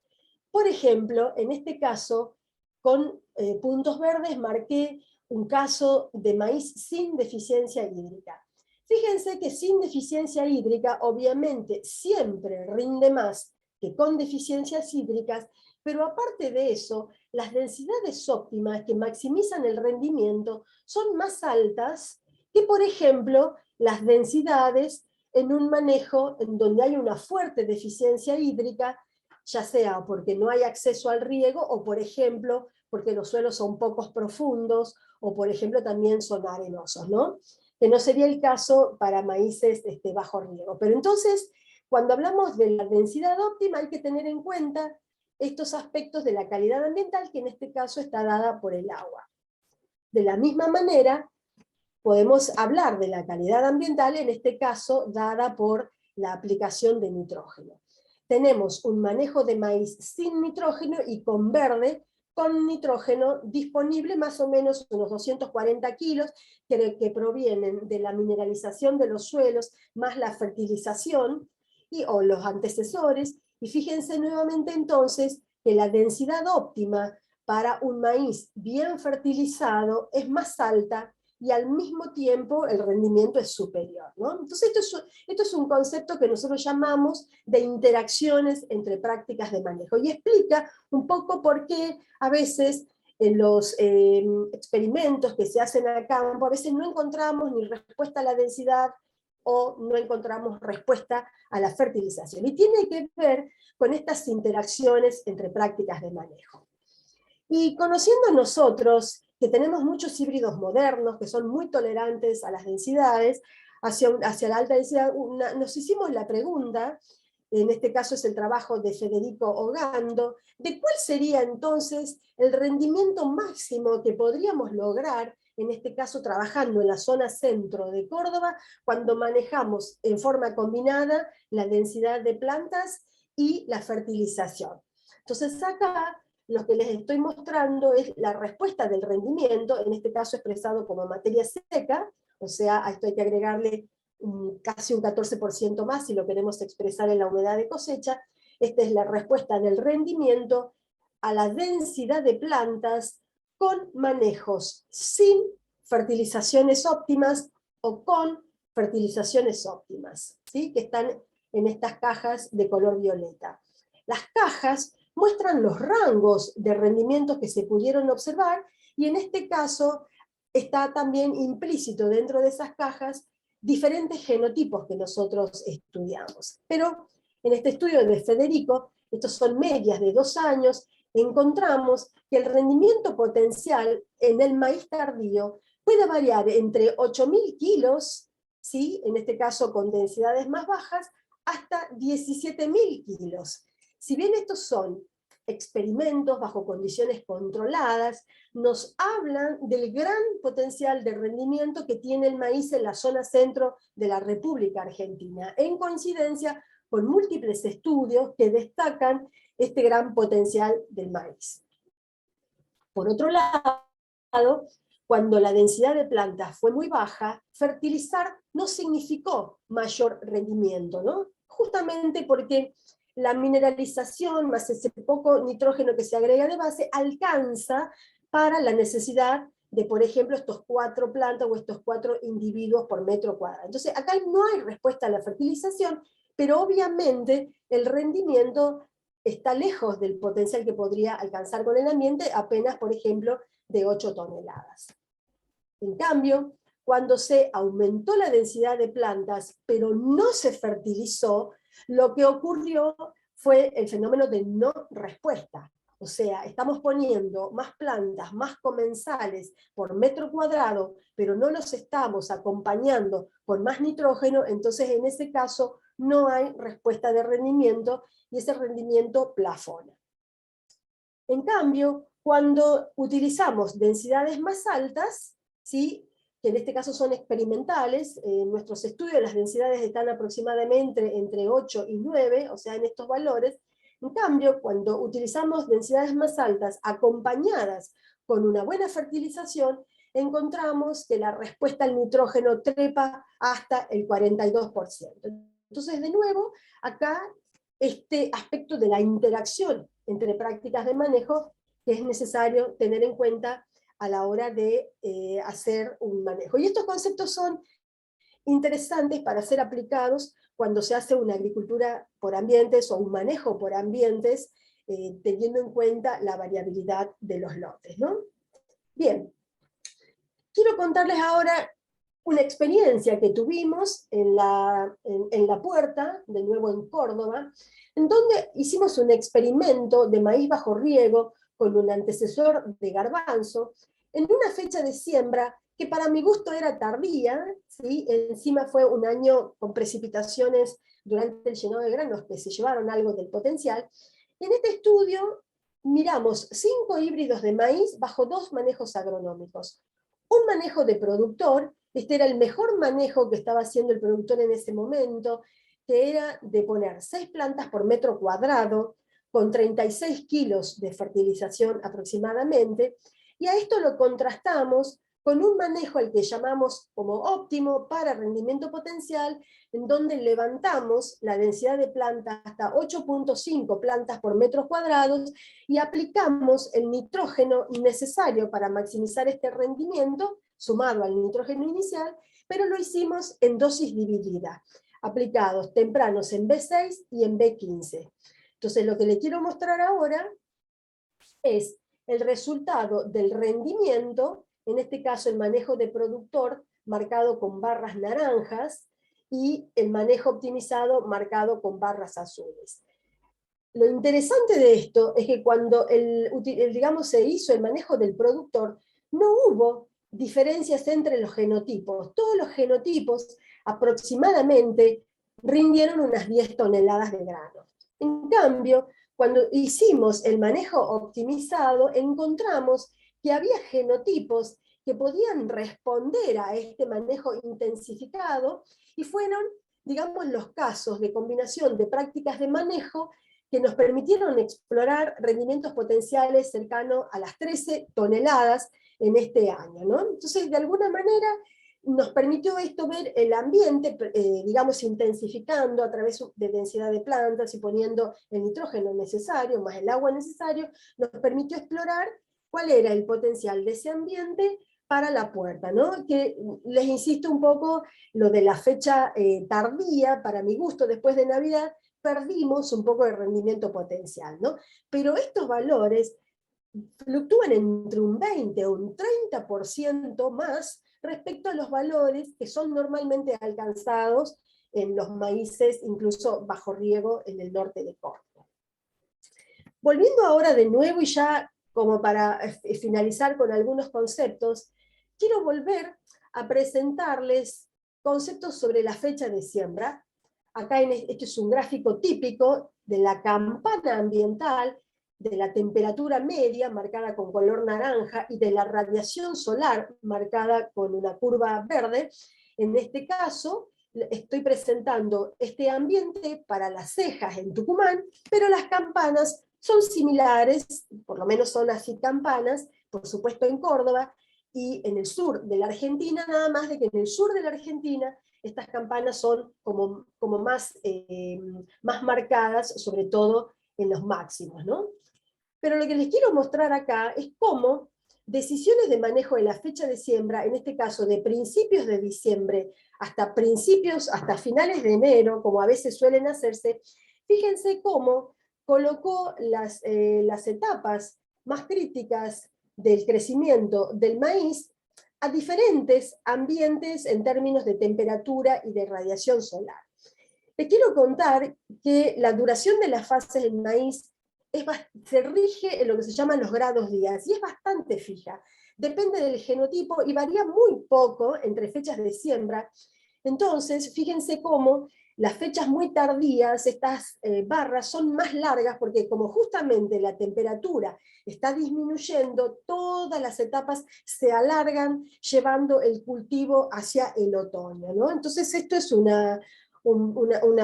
Por ejemplo, en este caso, con puntos verdes marqué un caso de maíz sin deficiencia hídrica. Fíjense que sin deficiencia hídrica obviamente siempre rinde más que con deficiencias hídricas, pero aparte de eso, las densidades óptimas que maximizan el rendimiento son más altas que, por ejemplo, las densidades en un manejo en donde hay una fuerte deficiencia hídrica, ya sea porque no hay acceso al riego o, por ejemplo, porque los suelos son pocos profundos o, por ejemplo, también son arenosos, ¿no? Que no sería el caso para maíces bajo riego. Pero entonces, cuando hablamos de la densidad óptima, hay que tener en cuenta estos aspectos de la calidad ambiental, que en este caso está dada por el agua. De la misma manera, podemos hablar de la calidad ambiental, en este caso, dada por la aplicación de nitrógeno. Tenemos un manejo de maíz sin nitrógeno y con verde, con nitrógeno disponible, más o menos unos 240 kilos, que provienen de la mineralización de los suelos, más la fertilización, o los antecesores, y fíjense nuevamente entonces que la densidad óptima para un maíz bien fertilizado es más alta y al mismo tiempo el rendimiento es superior, ¿no? Entonces esto es un concepto que nosotros llamamos de interacciones entre prácticas de manejo, y explica un poco por qué a veces en los experimentos que se hacen a campo, a veces no encontramos ni respuesta a la densidad o no encontramos respuesta a la fertilización. Y tiene que ver con estas interacciones entre prácticas de manejo. Y conociendo nosotros que tenemos muchos híbridos modernos que son muy tolerantes a las densidades, hacia la alta densidad, nos hicimos la pregunta, en este caso es el trabajo de Federico Ogando, de cuál sería entonces el rendimiento máximo que podríamos lograr, en este caso trabajando en la zona centro de Córdoba, cuando manejamos en forma combinada la densidad de plantas y la fertilización. Entonces acá lo que les estoy mostrando es la respuesta del rendimiento, en este caso expresado como materia seca, o sea, a esto hay que agregarle casi un 14% más si lo queremos expresar en la humedad de cosecha. Esta es la respuesta del rendimiento a la densidad de plantas con manejos sin fertilizaciones óptimas o con fertilizaciones óptimas, ¿sí? Que están en estas cajas de color violeta. Las cajas muestran los rangos de rendimientos que se pudieron observar, y en este caso está también implícito dentro de esas cajas diferentes genotipos que nosotros estudiamos. Pero en este estudio de Federico, estos son medias de 2 años, encontramos que el rendimiento potencial en el maíz tardío puede variar entre 8.000 kilos, ¿sí? En este caso con densidades más bajas, hasta 17.000 kilos. Si bien estos son experimentos bajo condiciones controladas, nos hablan del gran potencial de rendimiento que tiene el maíz en la zona centro de la República Argentina, en coincidencia con múltiples estudios que destacan este gran potencial del maíz. Por otro lado, cuando la densidad de plantas fue muy baja, fertilizar no significó mayor rendimiento, ¿no? Justamente porque la mineralización más ese poco nitrógeno que se agrega de base alcanza para la necesidad de, por ejemplo, estos 4 plantas o estos 4 individuos por metro cuadrado. Entonces, acá no hay respuesta a la fertilización, pero obviamente el rendimiento está lejos del potencial que podría alcanzar con el ambiente, apenas, por ejemplo, de 8 toneladas. En cambio, cuando se aumentó la densidad de plantas, pero no se fertilizó, lo que ocurrió fue el fenómeno de no respuesta. O sea, estamos poniendo más plantas, más comensales por metro cuadrado, pero no los estamos acompañando con más nitrógeno, entonces en ese caso no hay respuesta de rendimiento y ese rendimiento plafona. En cambio, cuando utilizamos densidades más altas, ¿sí?, que en este caso son experimentales, en nuestros estudios las densidades están aproximadamente entre 8 y 9, o sea, en estos valores. En cambio, cuando utilizamos densidades más altas acompañadas con una buena fertilización, encontramos que la respuesta al nitrógeno trepa hasta el 42%. Entonces, de nuevo, acá este aspecto de la interacción entre prácticas de manejo que es necesario tener en cuenta a la hora de hacer un manejo. Y estos conceptos son interesantes para ser aplicados cuando se hace una agricultura por ambientes o un manejo por ambientes, teniendo en cuenta la variabilidad de los lotes, ¿no? Bien, quiero contarles ahora una experiencia que tuvimos en la Puerta, de nuevo en Córdoba, en donde hicimos un experimento de maíz bajo riego con un antecesor de garbanzo, en una fecha de siembra que para mi gusto era tardía, ¿sí? Encima fue un año con precipitaciones durante el llenado de granos que se llevaron algo del potencial. Y en este estudio miramos 5 híbridos de maíz bajo 2 manejos agronómicos. Un manejo de productor, este era el mejor manejo que estaba haciendo el productor en ese momento, que era de poner 6 plantas por metro cuadrado, con 36 kilos de fertilización aproximadamente, y a esto lo contrastamos con un manejo al que llamamos como óptimo para rendimiento potencial, en donde levantamos la densidad de plantas hasta 8.5 plantas por metros cuadrados y aplicamos el nitrógeno necesario para maximizar este rendimiento, sumado al nitrógeno inicial, pero lo hicimos en dosis dividida, aplicados tempranos en B6 y en B15. Entonces lo que le quiero mostrar ahora es el resultado del rendimiento, en este caso el manejo de productor marcado con barras naranjas y el manejo optimizado marcado con barras azules. Lo interesante de esto es que cuando digamos, se hizo el manejo del productor, no hubo diferencias entre los genotipos. Todos los genotipos aproximadamente rindieron unas 10 toneladas de grano. En cambio, cuando hicimos el manejo optimizado, encontramos que había genotipos que podían responder a este manejo intensificado y fueron, digamos, los casos de combinación de prácticas de manejo que nos permitieron explorar rendimientos potenciales cercanos a las 13 toneladas en este año, ¿no? Entonces, de alguna manera, nos permitió esto ver el ambiente, digamos, intensificando a través de densidad de plantas y poniendo el nitrógeno necesario, más el agua necesario, nos permitió explorar cuál era el potencial de ese ambiente para la Puerta, ¿no? Que les insisto un poco, lo de la fecha tardía, para mi gusto, después de Navidad, perdimos un poco de rendimiento potencial, ¿no? Pero estos valores fluctúan entre un 20 o un 30% más respecto a los valores que son normalmente alcanzados en los maíces, incluso bajo riego en el norte de Córdoba. Volviendo ahora de nuevo y ya como para finalizar con algunos conceptos, quiero volver a presentarles conceptos sobre la fecha de siembra. Acá este es un gráfico típico de la campana ambiental de la temperatura media, marcada con color naranja, y de la radiación solar, marcada con una curva verde. En este caso, estoy presentando este ambiente para las cejas en Tucumán, pero las campanas son similares, por lo menos son así campanas, por supuesto en Córdoba, y en el sur de la Argentina, nada más de que en el sur de la Argentina estas campanas son como más, más marcadas, sobre todo en los máximos, ¿no? Pero lo que les quiero mostrar acá es cómo decisiones de manejo de la fecha de siembra, en este caso de principios de diciembre hasta finales de enero, como a veces suelen hacerse, fíjense cómo colocó las etapas más críticas del crecimiento del maíz a diferentes ambientes en términos de temperatura y de radiación solar. Les quiero contar que la duración de las fases del maíz se rige en lo que se llaman los grados días, y es bastante fija. Depende del genotipo y varía muy poco entre fechas de siembra. Entonces, fíjense cómo las fechas muy tardías, estas barras son más largas, porque como justamente la temperatura está disminuyendo, todas las etapas se alargan, llevando el cultivo hacia el otoño, ¿no? Entonces esto es una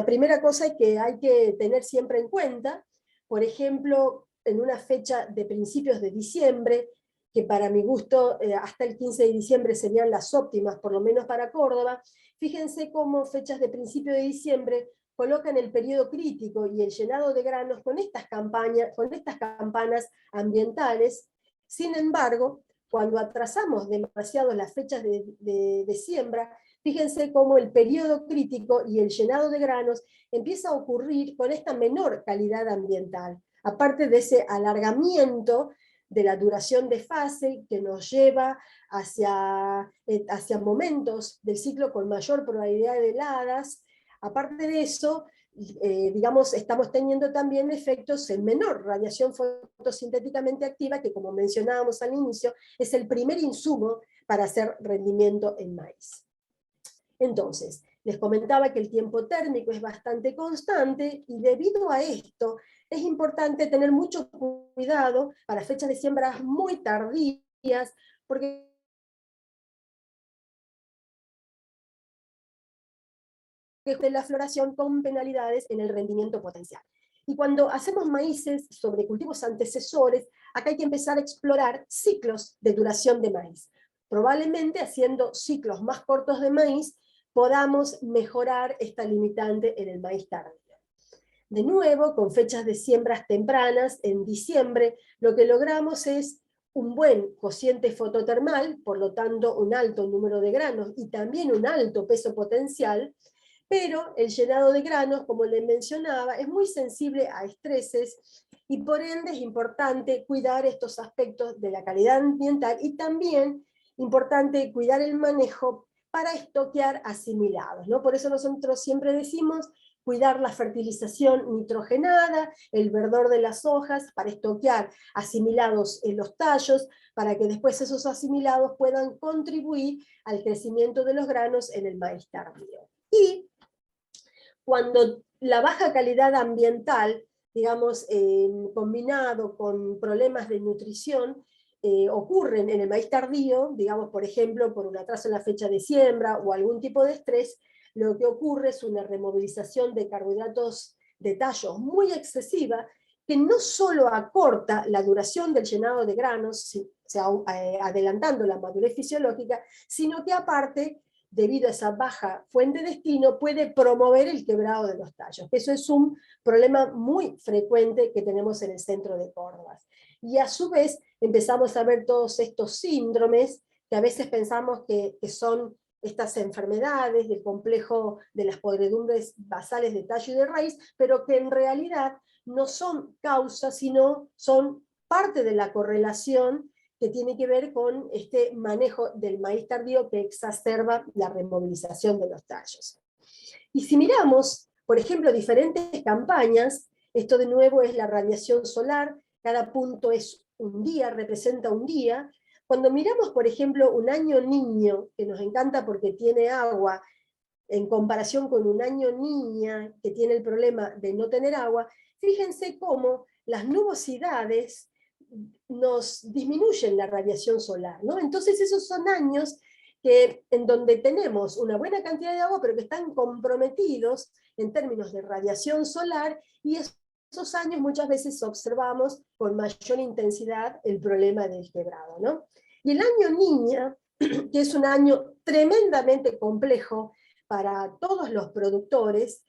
primera cosa que hay que tener siempre en cuenta. Por ejemplo, en una fecha de principios de diciembre, que para mi gusto hasta el 15 de diciembre serían las óptimas, por lo menos para Córdoba, fíjense cómo fechas de principio de diciembre colocan el periodo crítico y el llenado de granos con estas campanas ambientales. Sin embargo, cuando atrasamos demasiado las fechas de siembra, fíjense cómo el periodo crítico y el llenado de granos empieza a ocurrir con esta menor calidad ambiental, aparte de ese alargamiento de la duración de fase que nos lleva hacia momentos del ciclo con mayor probabilidad de heladas. Aparte de eso, digamos, estamos teniendo también efectos en menor radiación fotosintéticamente activa, que como mencionábamos al inicio, es el primer insumo para hacer rendimiento en maíz. Entonces, les comentaba que el tiempo térmico es bastante constante, y debido a esto es importante tener mucho cuidado para fechas de siembra muy tardías, porque de la floración con penalidades en el rendimiento potencial. Y cuando hacemos maíces sobre cultivos antecesores, acá hay que empezar a explorar ciclos de duración de maíz. Probablemente haciendo ciclos más cortos de maíz podamos mejorar esta limitante en el maíz tardío. De nuevo, con fechas de siembras tempranas, en diciembre, lo que logramos es un buen cociente fototermal, por lo tanto un alto número de granos y también un alto peso potencial, pero el llenado de granos, como les mencionaba, es muy sensible a estreses, y por ende es importante cuidar estos aspectos de la calidad ambiental, y también importante cuidar el manejo para estoquear asimilados, ¿no? Por eso nosotros siempre decimos cuidar la fertilización nitrogenada, el verdor de las hojas, para estoquear asimilados en los tallos, para que después esos asimilados puedan contribuir al crecimiento de los granos en el maíz tardío. Y cuando la baja calidad ambiental, digamos, combinado con problemas de nutrición, ocurren en el maíz tardío, digamos, por ejemplo, por un atraso en la fecha de siembra o algún tipo de estrés, lo que ocurre es una removilización de carbohidratos de tallos muy excesiva, que no solo acorta la duración del llenado de granos, adelantando la madurez fisiológica, sino que aparte, debido a esa baja fuente de destino, puede promover el quebrado de los tallos. Eso es un problema muy frecuente que tenemos en el centro de Córdoba. Y a su vez empezamos a ver todos estos síndromes que a veces pensamos que son estas enfermedades del complejo de las podredumbres basales de tallo y de raíz, pero que en realidad no son causas, sino son parte de la correlación que tiene que ver con este manejo del maíz tardío que exacerba la removilización de los tallos. Y si miramos, por ejemplo, diferentes campañas, esto de nuevo es la radiación solar, cada punto es un día, representa un día. Cuando miramos, por ejemplo, un año niño, que nos encanta porque tiene agua, en comparación con un año niña, que tiene el problema de no tener agua, fíjense cómo las nubosidades nos disminuyen la radiación solar, ¿no? Entonces esos son años en donde tenemos una buena cantidad de agua, pero que están comprometidos en términos de radiación solar, y esos años muchas veces observamos con mayor intensidad el problema del quebrado, ¿no? Y el año Niña, que es un año tremendamente complejo para todos los productores,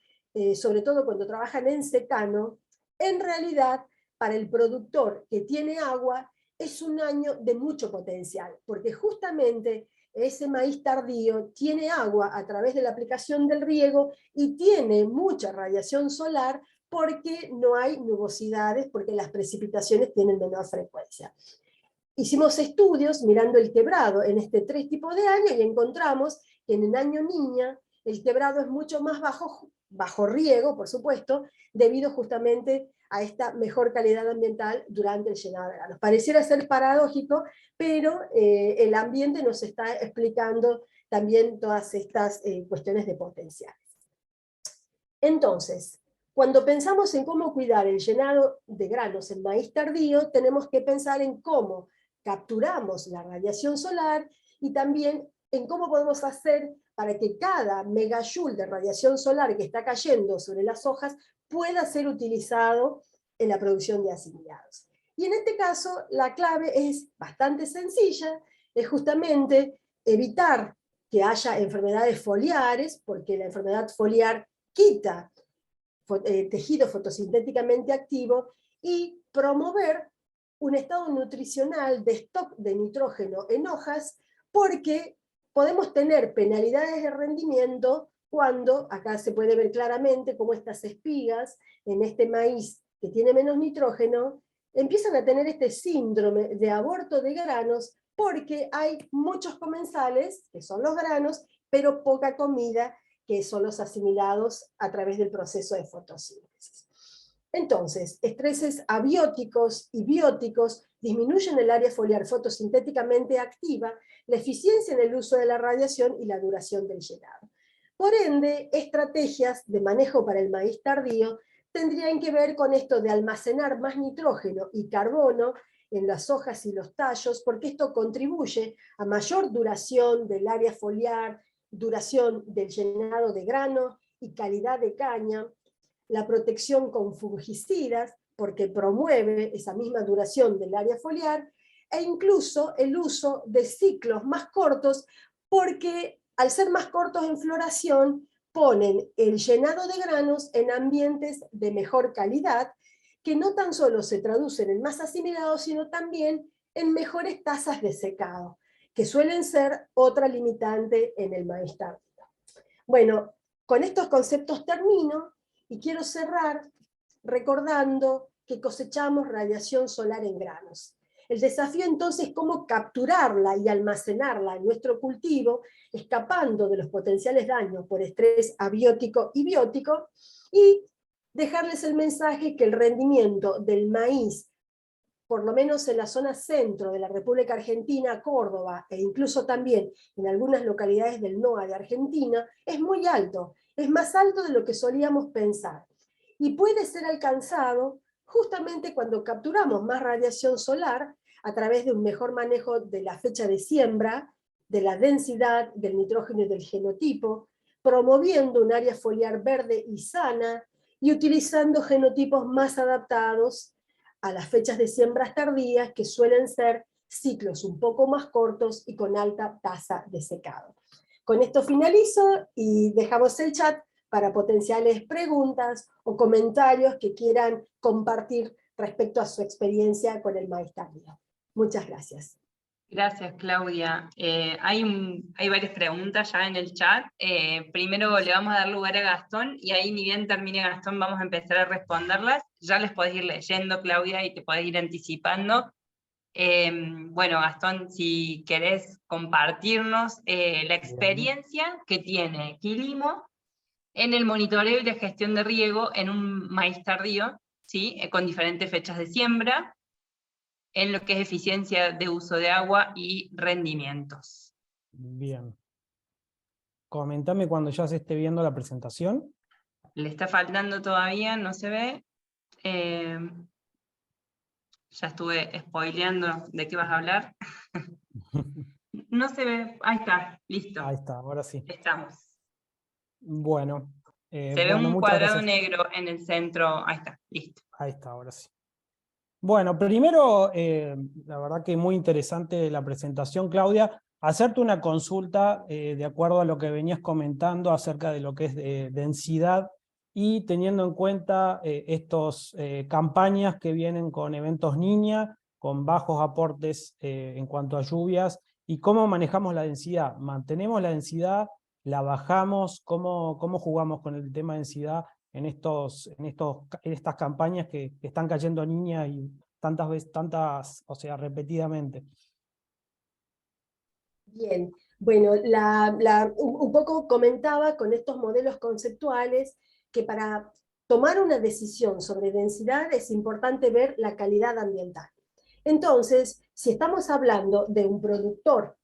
sobre todo cuando trabajan en secano, en realidad para el productor que tiene agua es un año de mucho potencial, porque justamente ese maíz tardío tiene agua a través de la aplicación del riego y tiene mucha radiación solar porque no hay nubosidades, porque las precipitaciones tienen menor frecuencia. Hicimos estudios mirando el quebrado en tres tipos de años y encontramos que en el año Niña el quebrado es mucho más bajo riego, por supuesto, debido justamente a esta mejor calidad ambiental durante el llenado de granos. Pareciera ser paradójico, pero el ambiente nos está explicando también todas estas cuestiones de potenciales. Entonces, cuando pensamos en cómo cuidar el llenado de granos en maíz tardío, tenemos que pensar en cómo capturamos la radiación solar y también en cómo podemos hacer para que cada megajoule de radiación solar que está cayendo sobre las hojas pueda ser utilizado en la producción de asimilados. Y en este caso, la clave es bastante sencilla, es justamente evitar que haya enfermedades foliares, porque la enfermedad foliar quita tejido fotosintéticamente activo, y promover un estado nutricional de stock de nitrógeno en hojas, porque podemos tener penalidades de rendimiento cuando, acá se puede ver claramente cómo estas espigas en este maíz que tiene menos nitrógeno empiezan a tener este síndrome de aborto de granos, porque hay muchos comensales, que son los granos, pero poca comida, que son los asimilados a través del proceso de fotosíntesis. Entonces, estreses abióticos y bióticos disminuyen el área foliar fotosintéticamente activa, la eficiencia en el uso de la radiación y la duración del llenado. Por ende, estrategias de manejo para el maíz tardío tendrían que ver con esto de almacenar más nitrógeno y carbono en las hojas y los tallos, porque esto contribuye a mayor duración del área foliar, duración del llenado de grano y calidad de caña, la protección con fungicidas, porque promueve esa misma duración del área foliar, e incluso el uso de ciclos más cortos, porque al ser más cortos en floración, ponen el llenado de granos en ambientes de mejor calidad, que no tan solo se traducen en más asimilados, sino también en mejores tasas de secado, que suelen ser otra limitante en el maíz tardío. Bueno, con estos conceptos termino y quiero cerrar recordando que cosechamos radiación solar en granos. El desafío entonces es cómo capturarla y almacenarla en nuestro cultivo, escapando de los potenciales daños por estrés abiótico y biótico, y dejarles el mensaje que el rendimiento del maíz, por lo menos en la zona centro de la República Argentina, Córdoba, e incluso también en algunas localidades del NOA de Argentina, es muy alto, es más alto de lo que solíamos pensar. Y puede ser alcanzado justamente cuando capturamos más radiación solar a través de un mejor manejo de la fecha de siembra, de la densidad, del nitrógeno y del genotipo, promoviendo un área foliar verde y sana, y utilizando genotipos más adaptados a las fechas de siembras tardías, que suelen ser ciclos un poco más cortos y con alta tasa de secado. Con esto finalizo y dejamos el chat para potenciales preguntas o comentarios que quieran compartir respecto a su experiencia con el maíz tardío. Muchas gracias. Gracias, Claudia. Hay varias preguntas ya en el chat. Primero le vamos a dar lugar a Gastón, y ahí ni bien termine Gastón vamos a empezar a responderlas. Ya les podés ir leyendo, Claudia, y te podés ir anticipando. Bueno, Gastón, si querés compartirnos la experiencia que tiene Quilimo en el monitoreo y la gestión de riego en un maíz tardío, ¿sí? Con diferentes fechas de siembra, en lo que es eficiencia de uso de agua y rendimientos. Bien. Coméntame cuando ya se esté viendo la presentación. Le está faltando todavía, no se ve. Ya estuve spoileando de qué vas a hablar. No se ve, ahí está, listo. Ahí está, ahora sí. Estamos. Bueno, Se ve un muchas cuadrado gracias. negro en el centro, ahí está, listo. Ahí está, ahora sí. Bueno, primero, la verdad que muy interesante la presentación, Claudia. Hacerte una consulta de acuerdo a lo que venías comentando acerca de lo que es densidad y teniendo en cuenta estos campañas que vienen con eventos niña, con bajos aportes en cuanto a lluvias, y cómo manejamos la densidad. ¿Mantenemos la densidad? ¿La bajamos? ¿Cómo jugamos con el tema de densidad en estas campañas que están cayendo niñas y tantas veces, o sea, repetidamente? Bien, bueno, un poco comentaba con estos modelos conceptuales que para tomar una decisión sobre densidad es importante ver la calidad ambiental. Entonces, si estamos hablando de un productor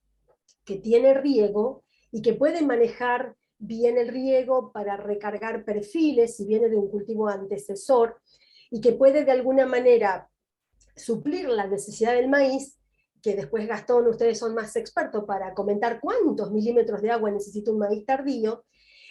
que tiene riego y que puede manejar bien el riego para recargar perfiles si viene de un cultivo antecesor y que puede de alguna manera suplir la necesidad del maíz, que después Gastón, ustedes son más expertos para comentar cuántos milímetros de agua necesita un maíz tardío,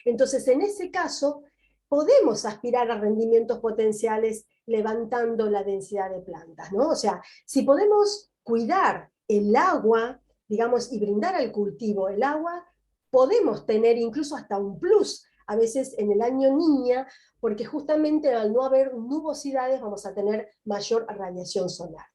entonces en ese caso podemos aspirar a rendimientos potenciales levantando la densidad de plantas, ¿no? O sea, si podemos cuidar el agua, digamos, y brindar al cultivo el agua, podemos tener incluso hasta un plus, a veces en el año niña, porque justamente al no haber nubosidades vamos a tener mayor radiación solar.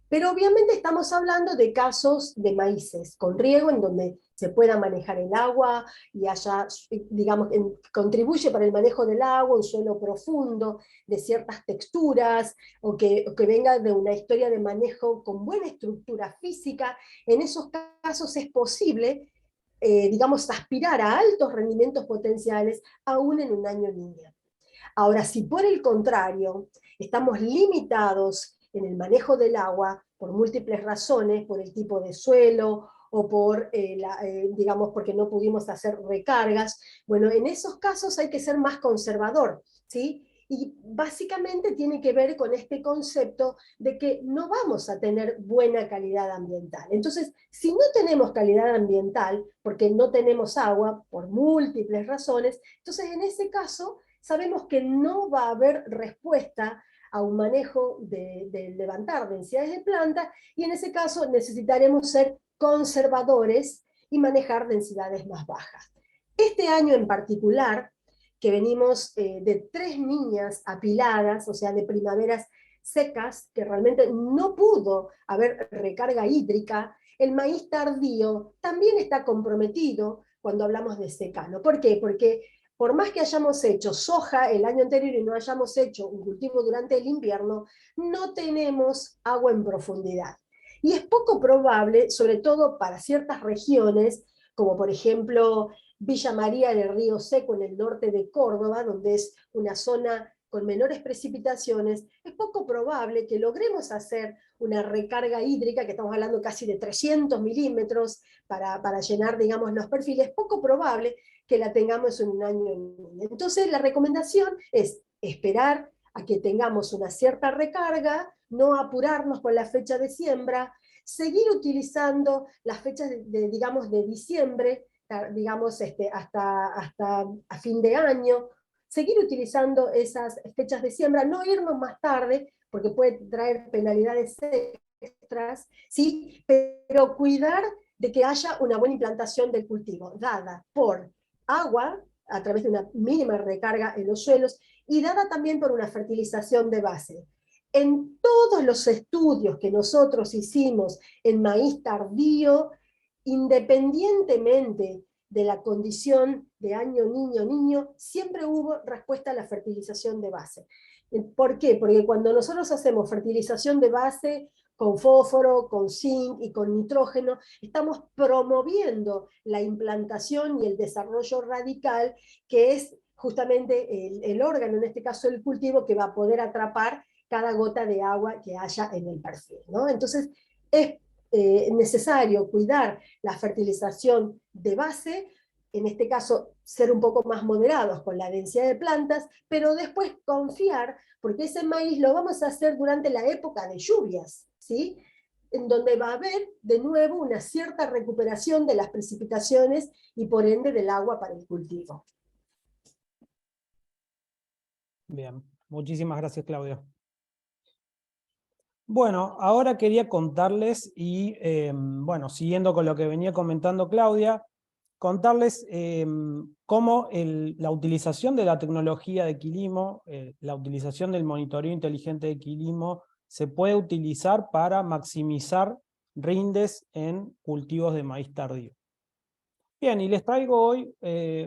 Pero obviamente estamos hablando de casos de maíces con riego en donde se pueda manejar el agua y haya, digamos, contribuye para el manejo del agua, un suelo profundo, de ciertas texturas, o que venga de una historia de manejo con buena estructura física. En esos casos es posible, digamos, aspirar a altos rendimientos potenciales aún en un año niña. Ahora, si por el contrario estamos limitados en el manejo del agua por múltiples razones, por el tipo de suelo o por, digamos, porque no pudimos hacer recargas, bueno, en esos casos hay que ser más conservador, ¿sí? Y básicamente tiene que ver con este concepto de que no vamos a tener buena calidad ambiental. Entonces, si no tenemos calidad ambiental, porque no tenemos agua, por múltiples razones, entonces en ese caso sabemos que no va a haber respuesta a un manejo de levantar densidades de planta, y en ese caso necesitaremos ser conservadores y manejar densidades más bajas. Este año en particular, que venimos de 3 niñas apiladas, o sea, de primaveras secas, que realmente no pudo haber recarga hídrica, el maíz tardío también está comprometido cuando hablamos de secano. ¿Por qué? Porque por más que hayamos hecho soja el año anterior y no hayamos hecho un cultivo durante el invierno, no tenemos agua en profundidad. Y es poco probable, sobre todo para ciertas regiones, como por ejemplo Villa María del Río Seco en el norte de Córdoba, donde es una zona con menores precipitaciones, es poco probable que logremos hacer una recarga hídrica, que estamos hablando casi de 300 milímetros para llenar, digamos, los perfiles, poco probable que la tengamos en un año. Entonces la recomendación es esperar a que tengamos una cierta recarga, no apurarnos con la fecha de siembra, seguir utilizando las fechas digamos, de diciembre, digamos, hasta a fin de año, seguir utilizando esas fechas de siembra, no irnos más tarde, porque puede traer penalidades extras, ¿sí? Pero cuidar de que haya una buena implantación del cultivo, dada por agua, a través de una mínima recarga en los suelos, y dada también por una fertilización de base. En todos los estudios que nosotros hicimos en maíz tardío, independientemente de la condición de año niño, siempre hubo respuesta a la fertilización de base. ¿Por qué? Porque cuando nosotros hacemos fertilización de base con fósforo, con zinc y con nitrógeno, estamos promoviendo la implantación y el desarrollo radical, que es justamente el órgano, en este caso el cultivo, que va a poder atrapar cada gota de agua que haya en el perfil, ¿no? Entonces, es necesario cuidar la fertilización de base, en este caso ser un poco más moderados con la densidad de plantas, pero después confiar porque ese maíz lo vamos a hacer durante la época de lluvias, ¿sí? En donde va a haber de nuevo una cierta recuperación de las precipitaciones y por ende del agua para el cultivo. Bien, muchísimas gracias, Claudia. Bueno, ahora quería contarles y, bueno, siguiendo con lo que venía comentando Claudia, contarles cómo la utilización de la tecnología de Quilimo, la utilización del monitoreo inteligente de Quilimo, se puede utilizar para maximizar rindes en cultivos de maíz tardío. Bien, y les traigo hoy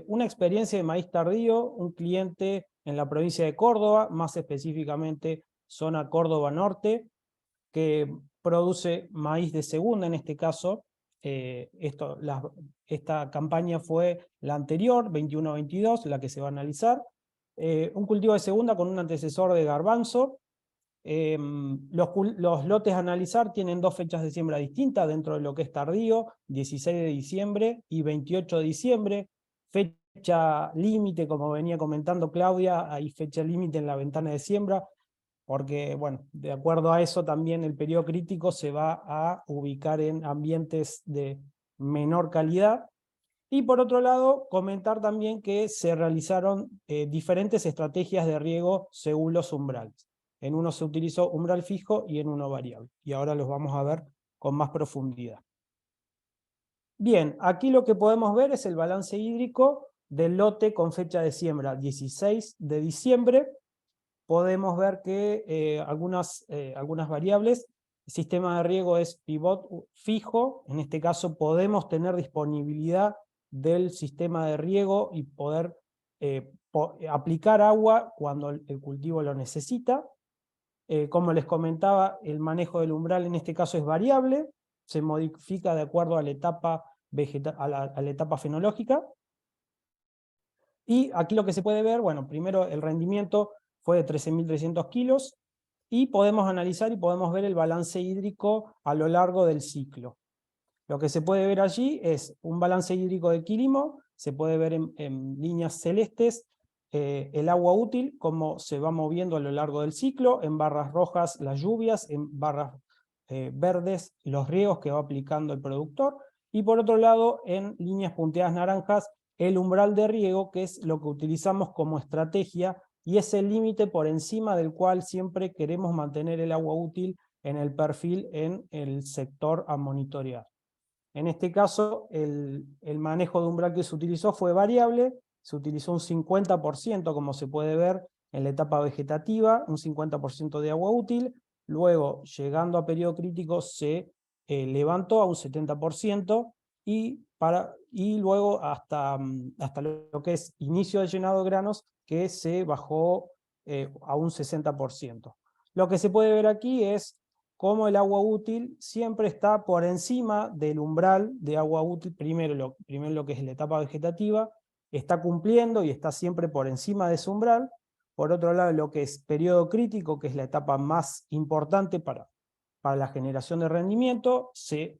una experiencia de maíz tardío, un cliente en la provincia de Córdoba, más específicamente zona Córdoba Norte, que produce maíz de segunda en este caso. Esta campaña fue la anterior, 21-22, la que se va a analizar. Un cultivo de segunda con un antecesor de garbanzo. Los lotes a analizar tienen dos fechas de siembra distintas dentro de lo que es tardío, 16 de diciembre y 28 de diciembre. Fecha límite, como venía comentando Claudia, hay fecha límite en la ventana de siembra, porque, bueno, de acuerdo a eso también el periodo crítico se va a ubicar en ambientes de menor calidad. Y por otro lado, comentar también que se realizaron diferentes estrategias de riego según los umbrales. En uno se utilizó umbral fijo y en uno variable. Y ahora los vamos a ver con más profundidad. Bien, aquí lo que podemos ver es el balance hídrico del lote con fecha de siembra 16 de diciembre. Podemos ver que algunas variables, el sistema de riego es pivot fijo, en este caso podemos tener disponibilidad del sistema de riego y poder aplicar agua cuando el cultivo lo necesita. Como les comentaba, el manejo del umbral en este caso es variable, se modifica de acuerdo a la etapa, a la etapa fenológica. Y aquí lo que se puede ver, bueno, primero el rendimiento fue de 13.300 kilos, y podemos analizar y podemos ver el balance hídrico a lo largo del ciclo. Lo que se puede ver allí es un balance hídrico de Quilimo, se puede ver en líneas celestes el agua útil, cómo se va moviendo a lo largo del ciclo, en barras rojas las lluvias, en barras verdes los riegos que va aplicando el productor, y por otro lado en líneas punteadas naranjas el umbral de riego, que es lo que utilizamos como estrategia y es el límite por encima del cual siempre queremos mantener el agua útil en el perfil en el sector a monitorear. En este caso, el manejo de umbral que se utilizó fue variable, se utilizó un 50%, como se puede ver en la etapa vegetativa, un 50% de agua útil, luego, llegando a periodo crítico, se levantó a un 70%, y luego hasta lo que es inicio de llenado de granos, que se bajó a un 60%. Lo que se puede ver aquí es cómo el agua útil siempre está por encima del umbral de agua útil, primero lo que es la etapa vegetativa, está cumpliendo y está siempre por encima de ese umbral. Por otro lado, lo que es periodo crítico, que es la etapa más importante para la generación de rendimiento, se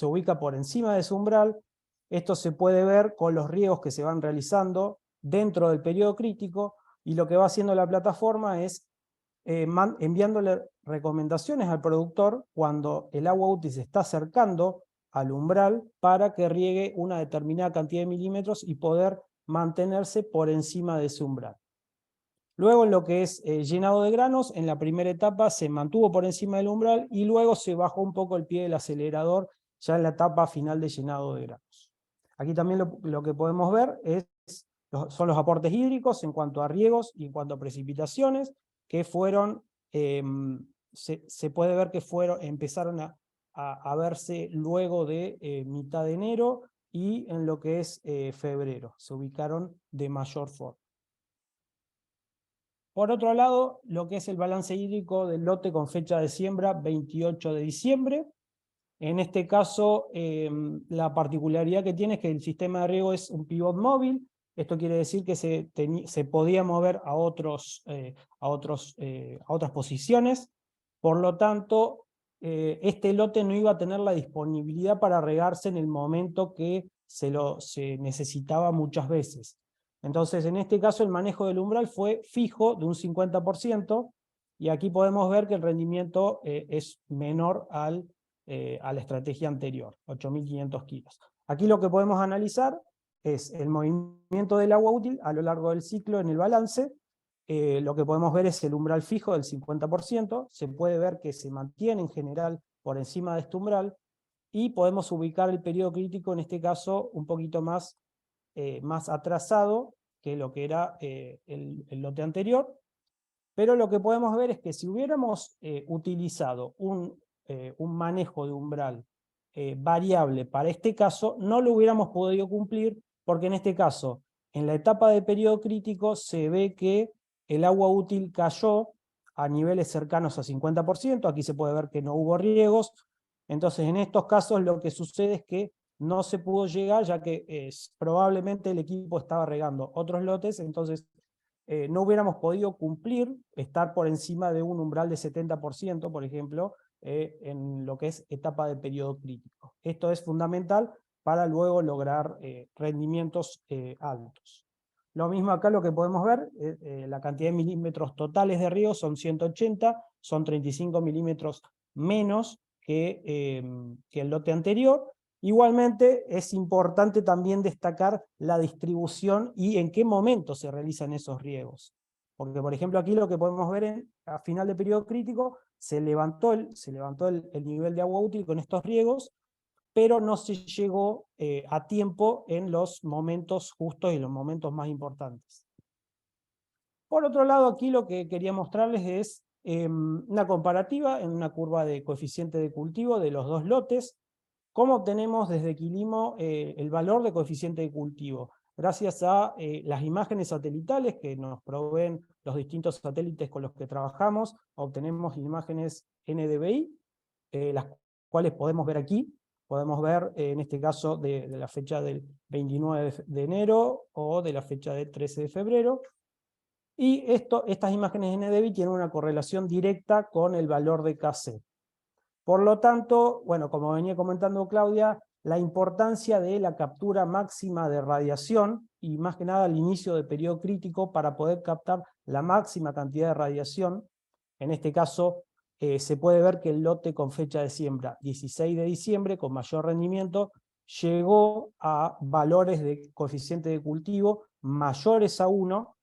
ubica por encima de ese umbral. Esto se puede ver con los riegos que se van realizando dentro del periodo crítico, y lo que va haciendo la plataforma es enviándole recomendaciones al productor cuando el agua útil se está acercando al umbral para que riegue una determinada cantidad de milímetros y poder mantenerse por encima de ese umbral. Luego, en lo que es llenado de granos, en la primera etapa se mantuvo por encima del umbral y luego se bajó un poco el pie del acelerador ya en la etapa final de llenado de granos. Aquí también lo que podemos ver son los aportes hídricos en cuanto a riegos y en cuanto a precipitaciones, que fueron, se puede ver que empezaron a verse luego de mitad de enero y en lo que es febrero, se ubicaron de mayor forma. Por otro lado, lo que es el balance hídrico del lote con fecha de siembra 28 de diciembre. En este caso, la particularidad que tiene es que el sistema de riego es un pivot móvil. Esto quiere decir que se podía mover a otras posiciones. Por lo tanto, este lote no iba a tener la disponibilidad para regarse en el momento que se necesitaba muchas veces. Entonces, en este caso, el manejo del umbral fue fijo de un 50%, y aquí podemos ver que el rendimiento es menor a la estrategia anterior, 8.500 kilos. Aquí lo que podemos analizar es el movimiento del agua útil a lo largo del ciclo en el balance. Lo que podemos ver es el umbral fijo del 50%, se puede ver que se mantiene en general por encima de este umbral, y podemos ubicar el periodo crítico, en este caso, un poquito más atrasado que lo que era el lote anterior. Pero lo que podemos ver es que si hubiéramos utilizado un manejo de umbral variable para este caso, no lo hubiéramos podido cumplir, porque en este caso, en la etapa de periodo crítico, se ve que el agua útil cayó a niveles cercanos a 50%, aquí se puede ver que no hubo riegos. Entonces, en estos casos lo que sucede es que no se pudo llegar, ya que probablemente el equipo estaba regando otros lotes, entonces no hubiéramos podido cumplir, estar por encima de un umbral de 70%, por ejemplo, en lo que es etapa de periodo crítico. Esto es fundamental para luego lograr rendimientos altos. Lo mismo acá lo que podemos ver, la cantidad de milímetros totales de riego son 180, son 35 milímetros menos que el lote anterior. Igualmente es importante también destacar la distribución y en qué momento se realizan esos riegos. Porque, por ejemplo, aquí lo que podemos ver a final de periodo crítico, se levantó el nivel de agua útil con estos riegos, pero no se llegó a tiempo en los momentos justos y los momentos más importantes. Por otro lado, aquí lo que quería mostrarles es una comparativa en una curva de coeficiente de cultivo de los dos lotes. ¿Cómo obtenemos desde Quilimo el valor de coeficiente de cultivo? Gracias a las imágenes satelitales que nos proveen los distintos satélites con los que trabajamos, obtenemos imágenes NDVI, las cuales podemos ver aquí. Podemos ver, en este caso, de la fecha del 29 de enero o de la fecha del 13 de febrero. Y estas imágenes NDVI tienen una correlación directa con el valor de KC. Por lo tanto, bueno, como venía comentando Claudia, la importancia de la captura máxima de radiación, y más que nada al inicio de periodo crítico, para poder captar la máxima cantidad de radiación. En este caso, se puede ver que el lote con fecha de siembra 16 de diciembre, con mayor rendimiento, llegó a valores de coeficiente de cultivo mayores a 1,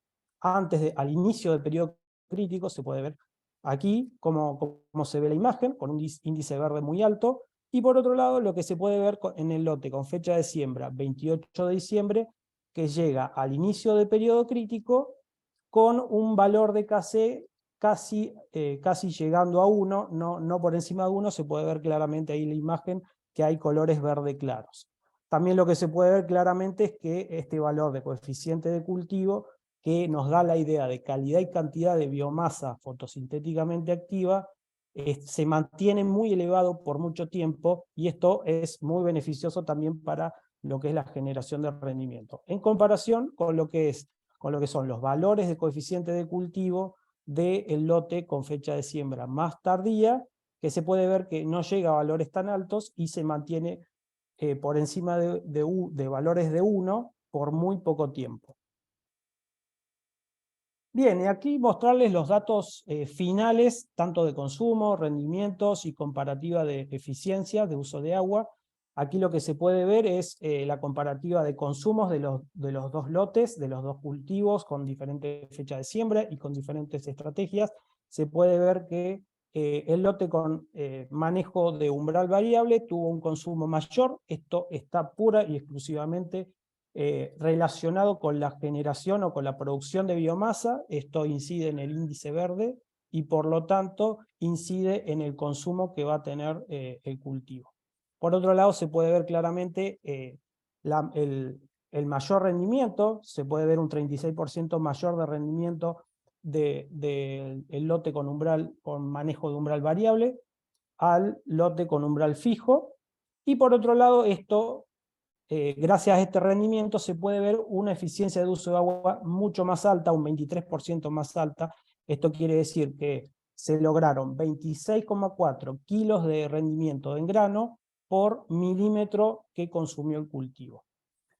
al inicio del periodo crítico. Se puede ver aquí cómo se ve la imagen, con un índice verde muy alto, y por otro lado lo que se puede ver en el lote con fecha de siembra 28 de diciembre, que llega al inicio del periodo crítico con un valor de KC casi llegando a 1, no por encima de 1, se puede ver claramente ahí en la imagen que hay colores verde claros. También lo que se puede ver claramente es que este valor de coeficiente de cultivo, que nos da la idea de calidad y cantidad de biomasa fotosintéticamente activa, se mantiene muy elevado por mucho tiempo, y esto es muy beneficioso también para lo que es la generación de rendimiento, en comparación con lo que son los valores de coeficiente de cultivo del lote con fecha de siembra más tardía, que se puede ver que no llega a valores tan altos y se mantiene por encima de valores de 1 por muy poco tiempo. Bien, y aquí mostrarles los datos finales, tanto de consumo, rendimientos y comparativa de eficiencia de uso de agua. Aquí lo que se puede ver es la comparativa de consumos de los dos lotes, de los dos cultivos, con diferentes fechas de siembra y con diferentes estrategias. Se puede ver que el lote con manejo de umbral variable tuvo un consumo mayor. Esto está pura y exclusivamente relacionado con la generación o con la producción de biomasa. Esto incide en el índice verde y por lo tanto incide en el consumo que va a tener el cultivo. Por otro lado, se puede ver claramente el mayor rendimiento. Se puede ver un 36% mayor de rendimiento del lote con manejo de umbral variable al lote con umbral fijo. Y por otro lado, gracias a este rendimiento se puede ver una eficiencia de uso de agua mucho más alta, un 23% más alta. Esto quiere decir que se lograron 26,4 kilos de rendimiento en grano por milímetro que consumió el cultivo.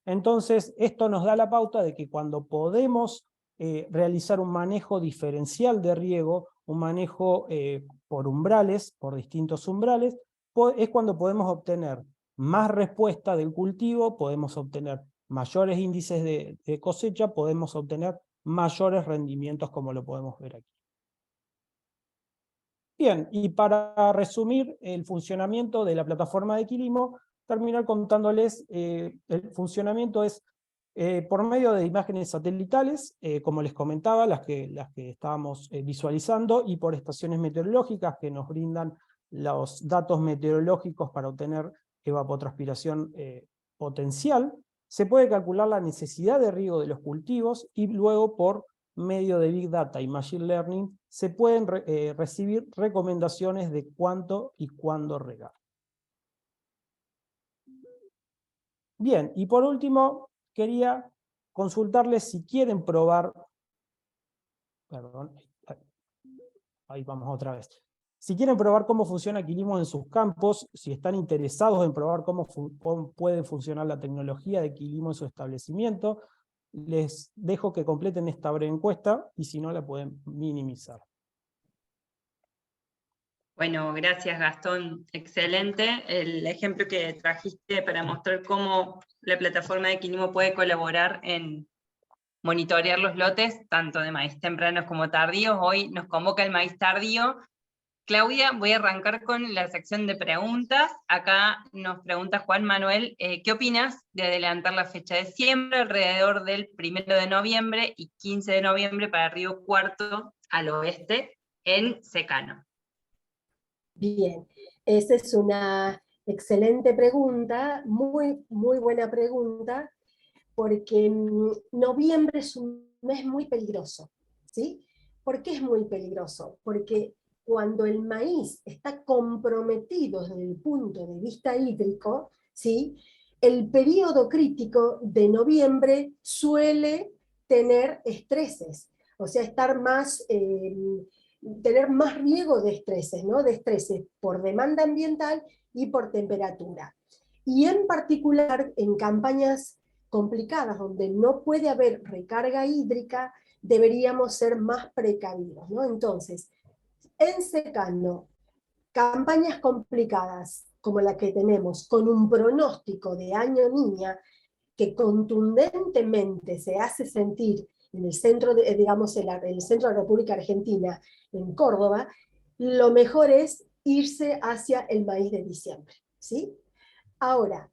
Entonces, esto nos da la pauta de que cuando podemos realizar un manejo diferencial de riego, un manejo por umbrales, por distintos umbrales, es cuando podemos obtener más respuesta del cultivo, podemos obtener mayores índices de cosecha, podemos obtener mayores rendimientos, como lo podemos ver aquí. Bien, y para resumir el funcionamiento de la plataforma de Quilimo, terminar contándoles, el funcionamiento es por medio de imágenes satelitales, como les comentaba, las que estábamos visualizando, y por estaciones meteorológicas que nos brindan los datos meteorológicos para obtener evapotranspiración potencial. Se puede calcular la necesidad de riego de los cultivos y luego por medio de Big Data y Machine Learning se pueden recibir recomendaciones de cuánto y cuándo regar. Bien, y por último, quería consultarles si quieren probar, perdón, ahí vamos otra vez. Si quieren probar cómo funciona Quilimo en sus campos, si están interesados en probar cómo puede funcionar la tecnología de Quilimo en su establecimiento, les dejo que completen esta breve encuesta y si no la pueden minimizar. Bueno, gracias Gastón, excelente. El ejemplo que trajiste para mostrar cómo la plataforma de Quilimo puede colaborar en monitorear los lotes, tanto de maíz tempranos como tardíos. Hoy nos convoca el maíz tardío. Claudia, voy a arrancar con la sección de preguntas. Acá nos pregunta Juan Manuel, ¿qué opinas de adelantar la fecha de siembra alrededor del 1 de noviembre y 15 de noviembre para Río Cuarto al oeste en secano? Bien, esa es una excelente pregunta, muy buena pregunta, porque noviembre es un mes muy peligroso, ¿sí? ¿Por qué es muy peligroso? Porque cuando el maíz está comprometido desde el punto de vista hídrico, ¿sí? El periodo crítico de noviembre suele tener estreses, o sea, estar más... tener más riesgo de estreses, ¿no? De estreses por demanda ambiental y por temperatura. Y en particular en campañas complicadas donde no puede haber recarga hídrica, deberíamos ser más precavidos, ¿no? Entonces, en secano, campañas complicadas como la que tenemos, con un pronóstico de año niña que contundentemente se hace sentir en el centro, digamos, en el centro de la República Argentina, en Córdoba, lo mejor es irse hacia el maíz de diciembre, ¿sí? Ahora,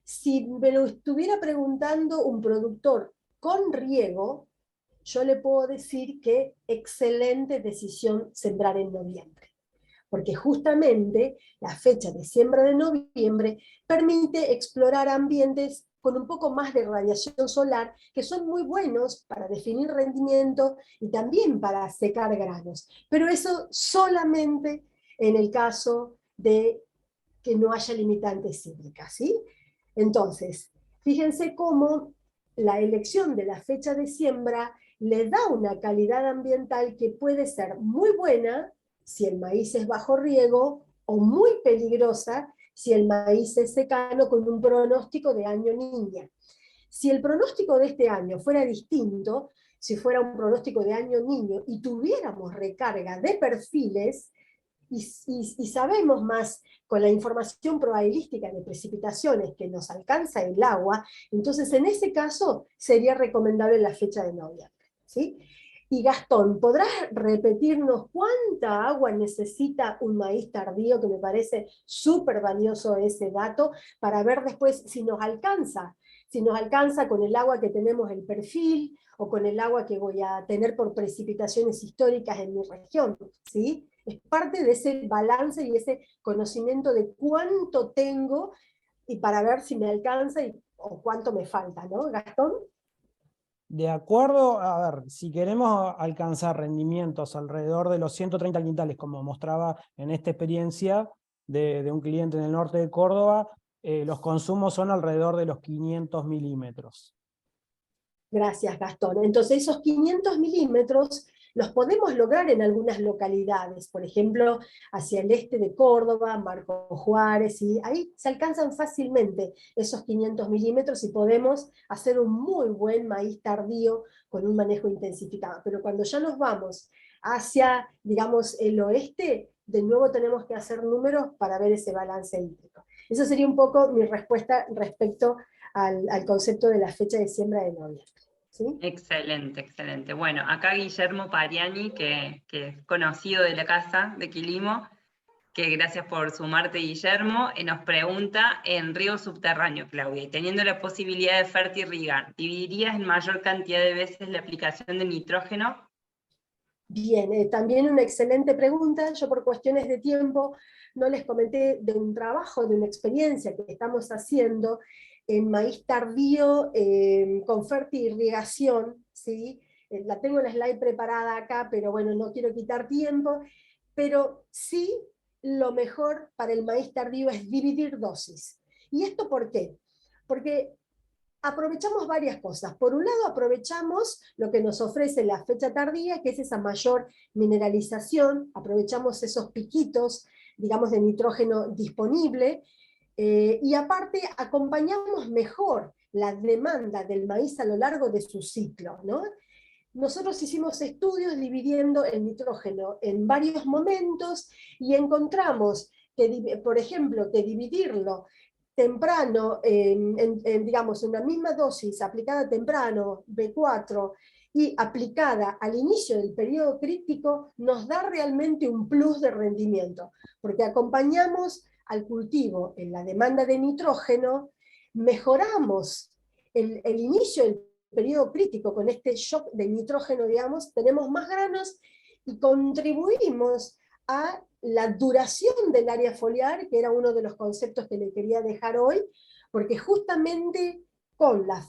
si me lo estuviera preguntando un productor con riego, yo le puedo decir que excelente decisión sembrar en noviembre, porque justamente la fecha de siembra de noviembre permite explorar ambientes con un poco más de radiación solar, que son muy buenos para definir rendimiento y también para secar granos. Pero eso solamente en el caso de que no haya limitantes hídricas, ¿sí? Entonces, fíjense cómo la elección de la fecha de siembra le da una calidad ambiental que puede ser muy buena si el maíz es bajo riego o muy peligrosa si el maíz es secano con un pronóstico de año niña. Si el pronóstico de este año fuera distinto, si fuera un pronóstico de año niño y tuviéramos recarga de perfiles, y sabemos más con la información probabilística de precipitaciones que nos alcanza el agua, entonces en ese caso sería recomendable la fecha de noviembre, ¿sí? Y Gastón, ¿podrás repetirnos cuánta agua necesita un maíz tardío? Que me parece súper valioso ese dato, para ver después si nos alcanza con el agua que tenemos el perfil, o con el agua que voy a tener por precipitaciones históricas en mi región, ¿sí? Es parte de ese balance y ese conocimiento de cuánto tengo, y para ver si me alcanza o cuánto me falta, ¿no, Gastón? De acuerdo, a ver, si queremos alcanzar rendimientos alrededor de los 130 quintales, como mostraba en esta experiencia de un cliente en el norte de Córdoba, los consumos son alrededor de los 500 milímetros. Gracias, Gastón. Entonces esos 500 milímetros los podemos lograr en algunas localidades, por ejemplo, hacia el este de Córdoba, Marco Juárez, y ahí se alcanzan fácilmente esos 500 milímetros y podemos hacer un muy buen maíz tardío con un manejo intensificado. Pero cuando ya nos vamos hacia, digamos, el oeste, de nuevo tenemos que hacer números para ver ese balance hídrico. Esa sería un poco mi respuesta respecto al concepto de la fecha de siembra de noviembre. ¿Sí? Excelente, excelente. Bueno, acá Guillermo Pariani, que es conocido de la casa de Quilimo, que gracias por sumarte, Guillermo, nos pregunta: en riego subterráneo, Claudia, y teniendo la posibilidad de fertirrigar, ¿dividirías en mayor cantidad de veces la aplicación de nitrógeno? Bien, también una excelente pregunta. Yo por cuestiones de tiempo no les comenté de un trabajo, de una experiencia que estamos haciendo en maíz tardío con fertirrigación, ¿sí? La tengo en la slide preparada acá, pero bueno, no quiero quitar tiempo, pero sí lo mejor para el maíz tardío es dividir dosis. ¿Y esto por qué? Porque aprovechamos varias cosas. Por un lado, aprovechamos lo que nos ofrece la fecha tardía, que es esa mayor mineralización, aprovechamos esos piquitos, digamos, de nitrógeno disponible, y aparte acompañamos mejor la demanda del maíz a lo largo de su ciclo, ¿no? Nosotros hicimos estudios dividiendo el nitrógeno en varios momentos y encontramos que, por ejemplo, que dividirlo temprano, digamos, una misma dosis aplicada temprano, B4, y aplicada al inicio del periodo crítico, nos da realmente un plus de rendimiento, porque acompañamos al cultivo en la demanda de nitrógeno, mejoramos el inicio del periodo crítico con este shock de nitrógeno, digamos, tenemos más granos y contribuimos a la duración del área foliar, que era uno de los conceptos que le quería dejar hoy, porque justamente con la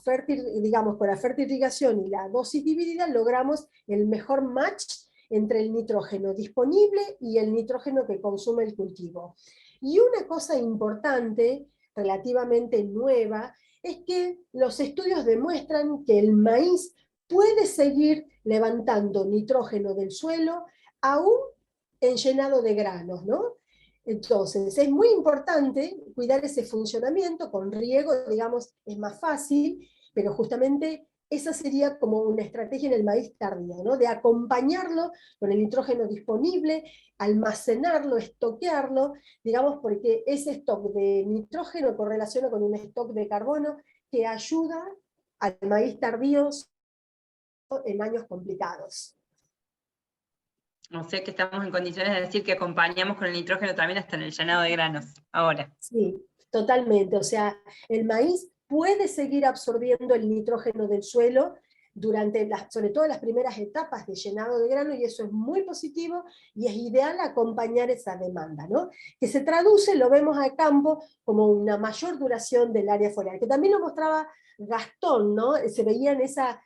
fertirrigación y la dosis dividida logramos el mejor match entre el nitrógeno disponible y el nitrógeno que consume el cultivo. Y una cosa importante, relativamente nueva, es que los estudios demuestran que el maíz puede seguir levantando nitrógeno del suelo aún en llenado de granos, ¿no? Entonces, es muy importante cuidar ese funcionamiento, con riego, digamos, es más fácil, pero justamente esa sería como una estrategia en el maíz tardío, ¿no? De acompañarlo con el nitrógeno disponible, almacenarlo, estoquearlo, digamos, porque ese stock de nitrógeno correlaciona con un stock de carbono que ayuda al maíz tardío en años complicados. O sea que estamos en condiciones de decir que acompañamos con el nitrógeno también hasta en el llenado de granos, ahora. Sí, totalmente. O sea, el maíz puede seguir absorbiendo el nitrógeno del suelo durante, sobre todo las primeras etapas de llenado de grano, y eso es muy positivo, y es ideal acompañar esa demanda, ¿no? Que se traduce, lo vemos a campo, como una mayor duración del área foliar, que también lo mostraba Gastón, ¿no? Se veía en esa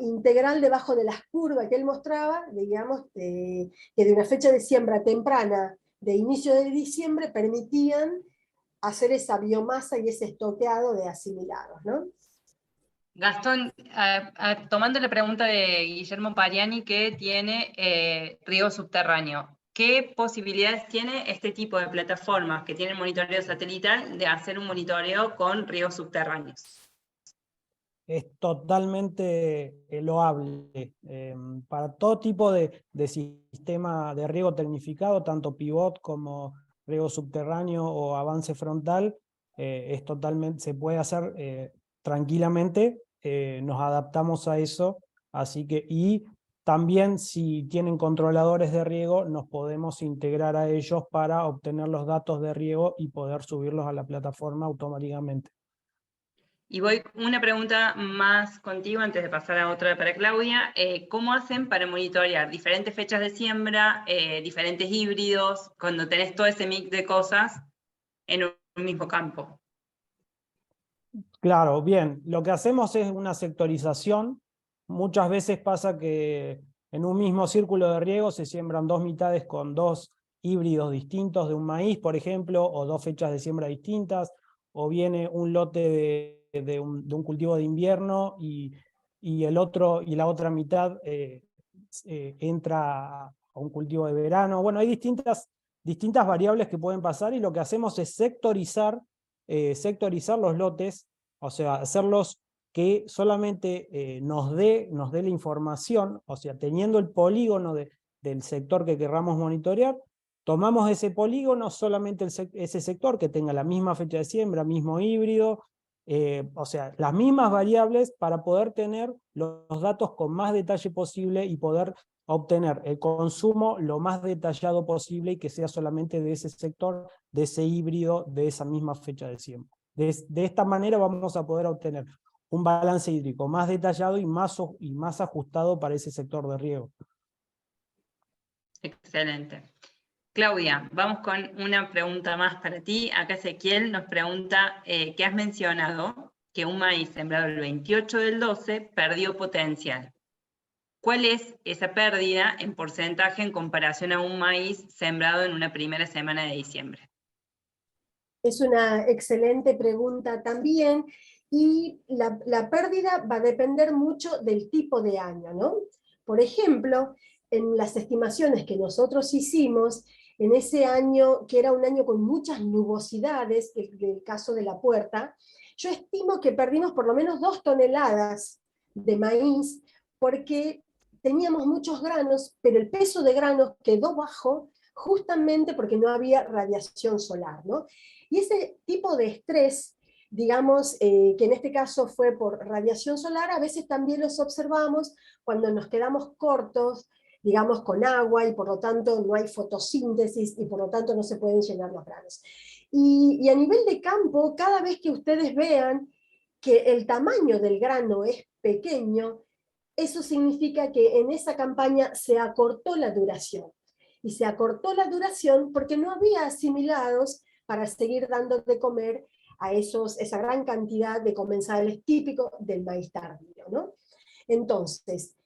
integral debajo de las curvas que él mostraba, digamos, que de una fecha de siembra temprana, de inicio de diciembre, permitían hacer esa biomasa y ese estoqueado de asimilados, ¿no? Gastón, tomando la pregunta de Guillermo Pariani, que tiene riego subterráneo, ¿qué posibilidades tiene este tipo de plataformas que tienen monitoreo satelital de hacer un monitoreo con riegos subterráneos? Es totalmente loable. Para todo tipo de sistema de riego tecnificado, tanto pivot como riego subterráneo o avance frontal, se puede hacer tranquilamente, nos adaptamos a eso, así que, y también si tienen controladores de riego, nos podemos integrar a ellos para obtener los datos de riego y poder subirlos a la plataforma automáticamente. Y voy una pregunta más contigo antes de pasar a otra para Claudia. ¿Cómo hacen para monitorear diferentes fechas de siembra, diferentes híbridos, cuando tenés todo ese mix de cosas en un mismo campo? Claro, bien. Lo que hacemos es una sectorización. Muchas veces pasa que en un mismo círculo de riego se siembran dos mitades con dos híbridos distintos de un maíz, por ejemplo, o dos fechas de siembra distintas, o viene un lote de un cultivo de invierno y la otra mitad entra a un cultivo de verano. Bueno, hay distintas variables que pueden pasar, y lo que hacemos es sectorizar los lotes, o sea, hacerlos que solamente nos dé la información, o sea, teniendo el polígono del sector que querramos monitorear, tomamos ese polígono, solamente ese sector que tenga la misma fecha de siembra, mismo híbrido, o sea, las mismas variables, para poder tener los datos con más detalle posible y poder obtener el consumo lo más detallado posible, y que sea solamente de ese sector, de ese híbrido, de esa misma fecha de siembra. De esta manera vamos a poder obtener un balance hídrico más detallado y más ajustado para ese sector de riego. Excelente. Claudia, vamos con una pregunta más para ti. Acá Ezequiel nos pregunta que has mencionado que un maíz sembrado el 28 del 12 perdió potencial. ¿Cuál es esa pérdida en porcentaje en comparación a un maíz sembrado en una primera semana de diciembre? Es una excelente pregunta también, y la pérdida va a depender mucho del tipo de año, ¿no? Por ejemplo, en las estimaciones que nosotros hicimos, en ese año, que era un año con muchas nubosidades, el caso de La Puerta, yo estimo que perdimos por lo menos 2 toneladas de maíz, porque teníamos muchos granos, pero el peso de granos quedó bajo justamente porque no había radiación solar, ¿no? Y ese tipo de estrés, digamos, que en este caso fue por radiación solar, a veces también los observamos cuando nos quedamos cortos, digamos, con agua, y por lo tanto no hay fotosíntesis, y por lo tanto no se pueden llenar los granos. Y a nivel de campo, cada vez que ustedes vean que el tamaño del grano es pequeño, eso significa que en esa campaña se acortó la duración. Y se acortó la duración porque no había asimilados para seguir dando de comer a esa gran cantidad de comensales típicos del maíz tardío, ¿no? Entonces,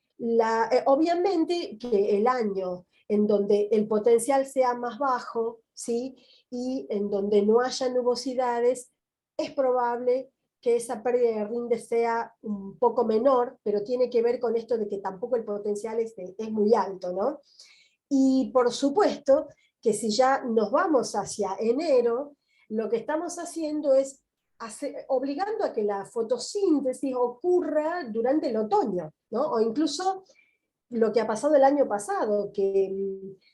obviamente que el año en donde el potencial sea más bajo, ¿sí? Y en donde no haya nubosidades, es probable que esa pérdida de rinde sea un poco menor, pero tiene que ver con esto de que tampoco el potencial es muy alto, ¿no? Y por supuesto que si ya nos vamos hacia enero, lo que estamos haciendo es obligando a que la fotosíntesis ocurra durante el otoño, ¿no? O incluso lo que ha pasado el año pasado, que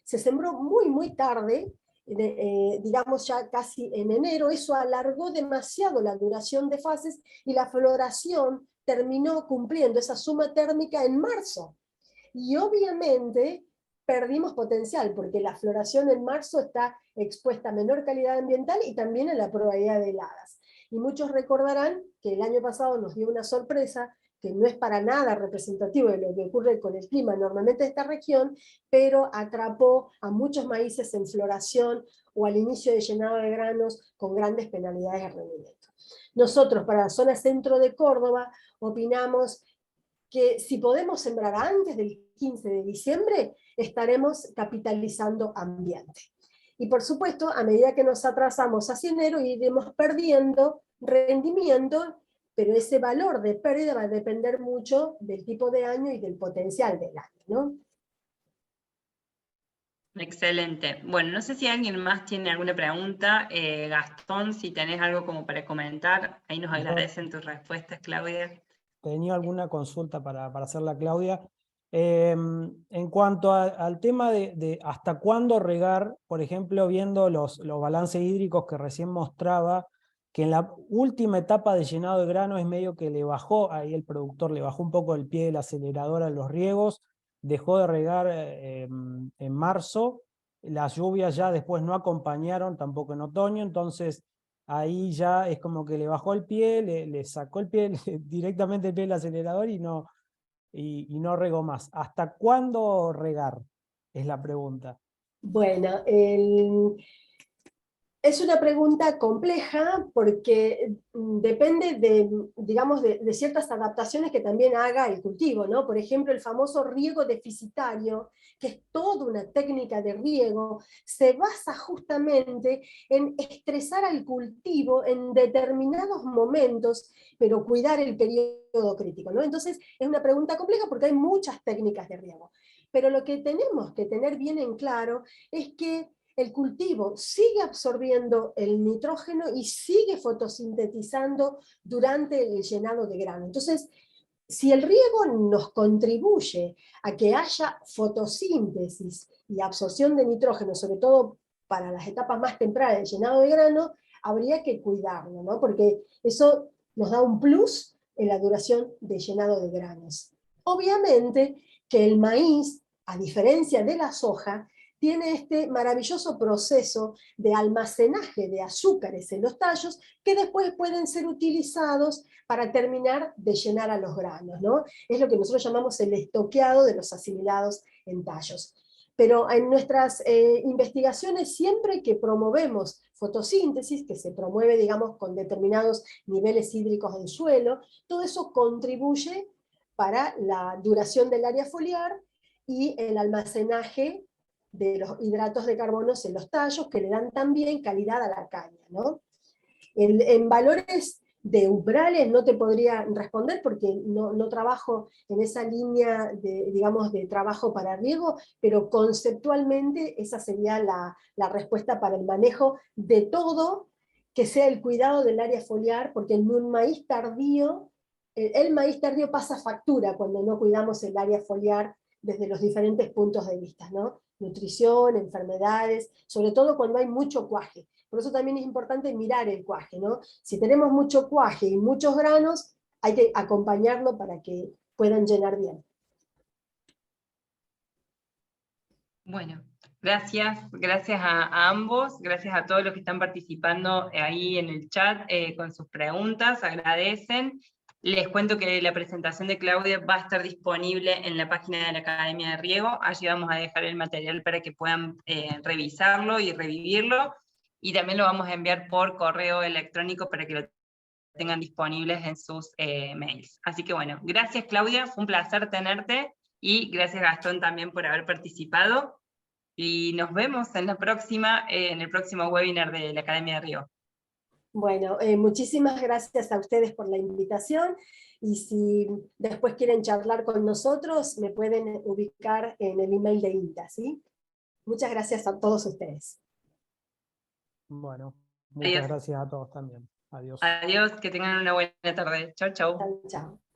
se sembró muy, muy tarde, digamos ya casi en enero. Eso alargó demasiado la duración de fases, y la floración terminó cumpliendo esa suma térmica en marzo. Y obviamente perdimos potencial, porque la floración en marzo está expuesta a menor calidad ambiental y también a la probabilidad de heladas. Y muchos recordarán que el año pasado nos dio una sorpresa que no es para nada representativo de lo que ocurre con el clima normalmente de esta región, pero atrapó a muchos maíces en floración o al inicio de llenado de granos con grandes penalidades de rendimiento. Nosotros, para la zona centro de Córdoba, opinamos que si podemos sembrar antes del 15 de diciembre, estaremos capitalizando ambiente. Y por supuesto, a medida que nos atrasamos hacia enero, iremos perdiendo rendimiento, pero ese valor de pérdida va a depender mucho del tipo de año y del potencial del año, ¿no? Excelente. Bueno, no sé si alguien más tiene alguna pregunta. Gastón, si tenés algo como para comentar, ahí nos agradecen tus respuestas, Claudia. Tenía alguna consulta para hacerla, Claudia. En cuanto al tema de hasta cuándo regar, por ejemplo, viendo los balances hídricos que recién mostraba, que en la última etapa de llenado de grano es medio que le bajó, ahí el productor le bajó un poco el pie del acelerador a los riegos, dejó de regar en marzo, las lluvias ya después no acompañaron tampoco en otoño, entonces ahí ya es como que le bajó el pie, le sacó el pie, directamente el pie del acelerador, y no regó más. ¿Hasta cuándo regar? Es la pregunta. Bueno, es una pregunta compleja porque depende digamos, de ciertas adaptaciones que también haga el cultivo, ¿no? Por ejemplo, el famoso riego deficitario, que es toda una técnica de riego, se basa justamente en estresar al cultivo en determinados momentos, pero cuidar el periodo crítico, ¿no? Entonces, es una pregunta compleja porque hay muchas técnicas de riego. pero lo que tenemos que tener bien en claro es que el cultivo sigue absorbiendo el nitrógeno y sigue fotosintetizando durante el llenado de grano. Entonces, si el riego nos contribuye a que haya fotosíntesis y absorción de nitrógeno, sobre todo para las etapas más tempranas del llenado de grano, habría que cuidarlo, ¿no? Porque eso nos da un plus en la duración de llenado de granos. Obviamente que el maíz, a diferencia de la soja, tiene este maravilloso proceso de almacenaje de azúcares en los tallos que después pueden ser utilizados para terminar de llenar a los granos, ¿no? Es lo que nosotros llamamos el estoqueado de los asimilados en tallos. Pero en nuestras investigaciones, siempre que promovemos fotosíntesis, que se promueve, digamos, con determinados niveles hídricos del suelo, todo eso contribuye para la duración del área foliar y el almacenaje de los hidratos de carbono en los tallos, que le dan también calidad a la caña, ¿no? En valores de umbrales no te podría responder porque no trabajo en esa línea de, digamos, de trabajo para riego, pero conceptualmente esa sería la respuesta para el manejo de todo, que sea el cuidado del área foliar, porque en un maíz tardío, el maíz tardío pasa factura cuando no cuidamos el área foliar desde los diferentes puntos de vista, ¿no? Nutrición, enfermedades, sobre todo cuando hay mucho cuaje. Por eso también es importante mirar el cuaje, ¿no? Si tenemos mucho cuaje y muchos granos, hay que acompañarlo para que puedan llenar bien. Bueno, gracias a ambos, gracias a todos los que están participando ahí en el chat con sus preguntas, agradecen. Les cuento que la presentación de Claudia va a estar disponible en la página de la Academia de Riego. Allí vamos a dejar el material para que puedan revisarlo y revivirlo, y también lo vamos a enviar por correo electrónico para que lo tengan disponibles en sus mails. Así que bueno, gracias Claudia, fue un placer tenerte, y gracias Gastón también por haber participado, y nos vemos en la próxima, en el próximo webinar de la Academia de Riego. Bueno, muchísimas gracias a ustedes por la invitación, y si después quieren charlar con nosotros, me pueden ubicar en el email de INTA, ¿sí? Muchas gracias a todos ustedes. Bueno, muchas gracias a todos también. Adiós. Adiós, que tengan una buena tarde. Chau, chau. Chao, chao.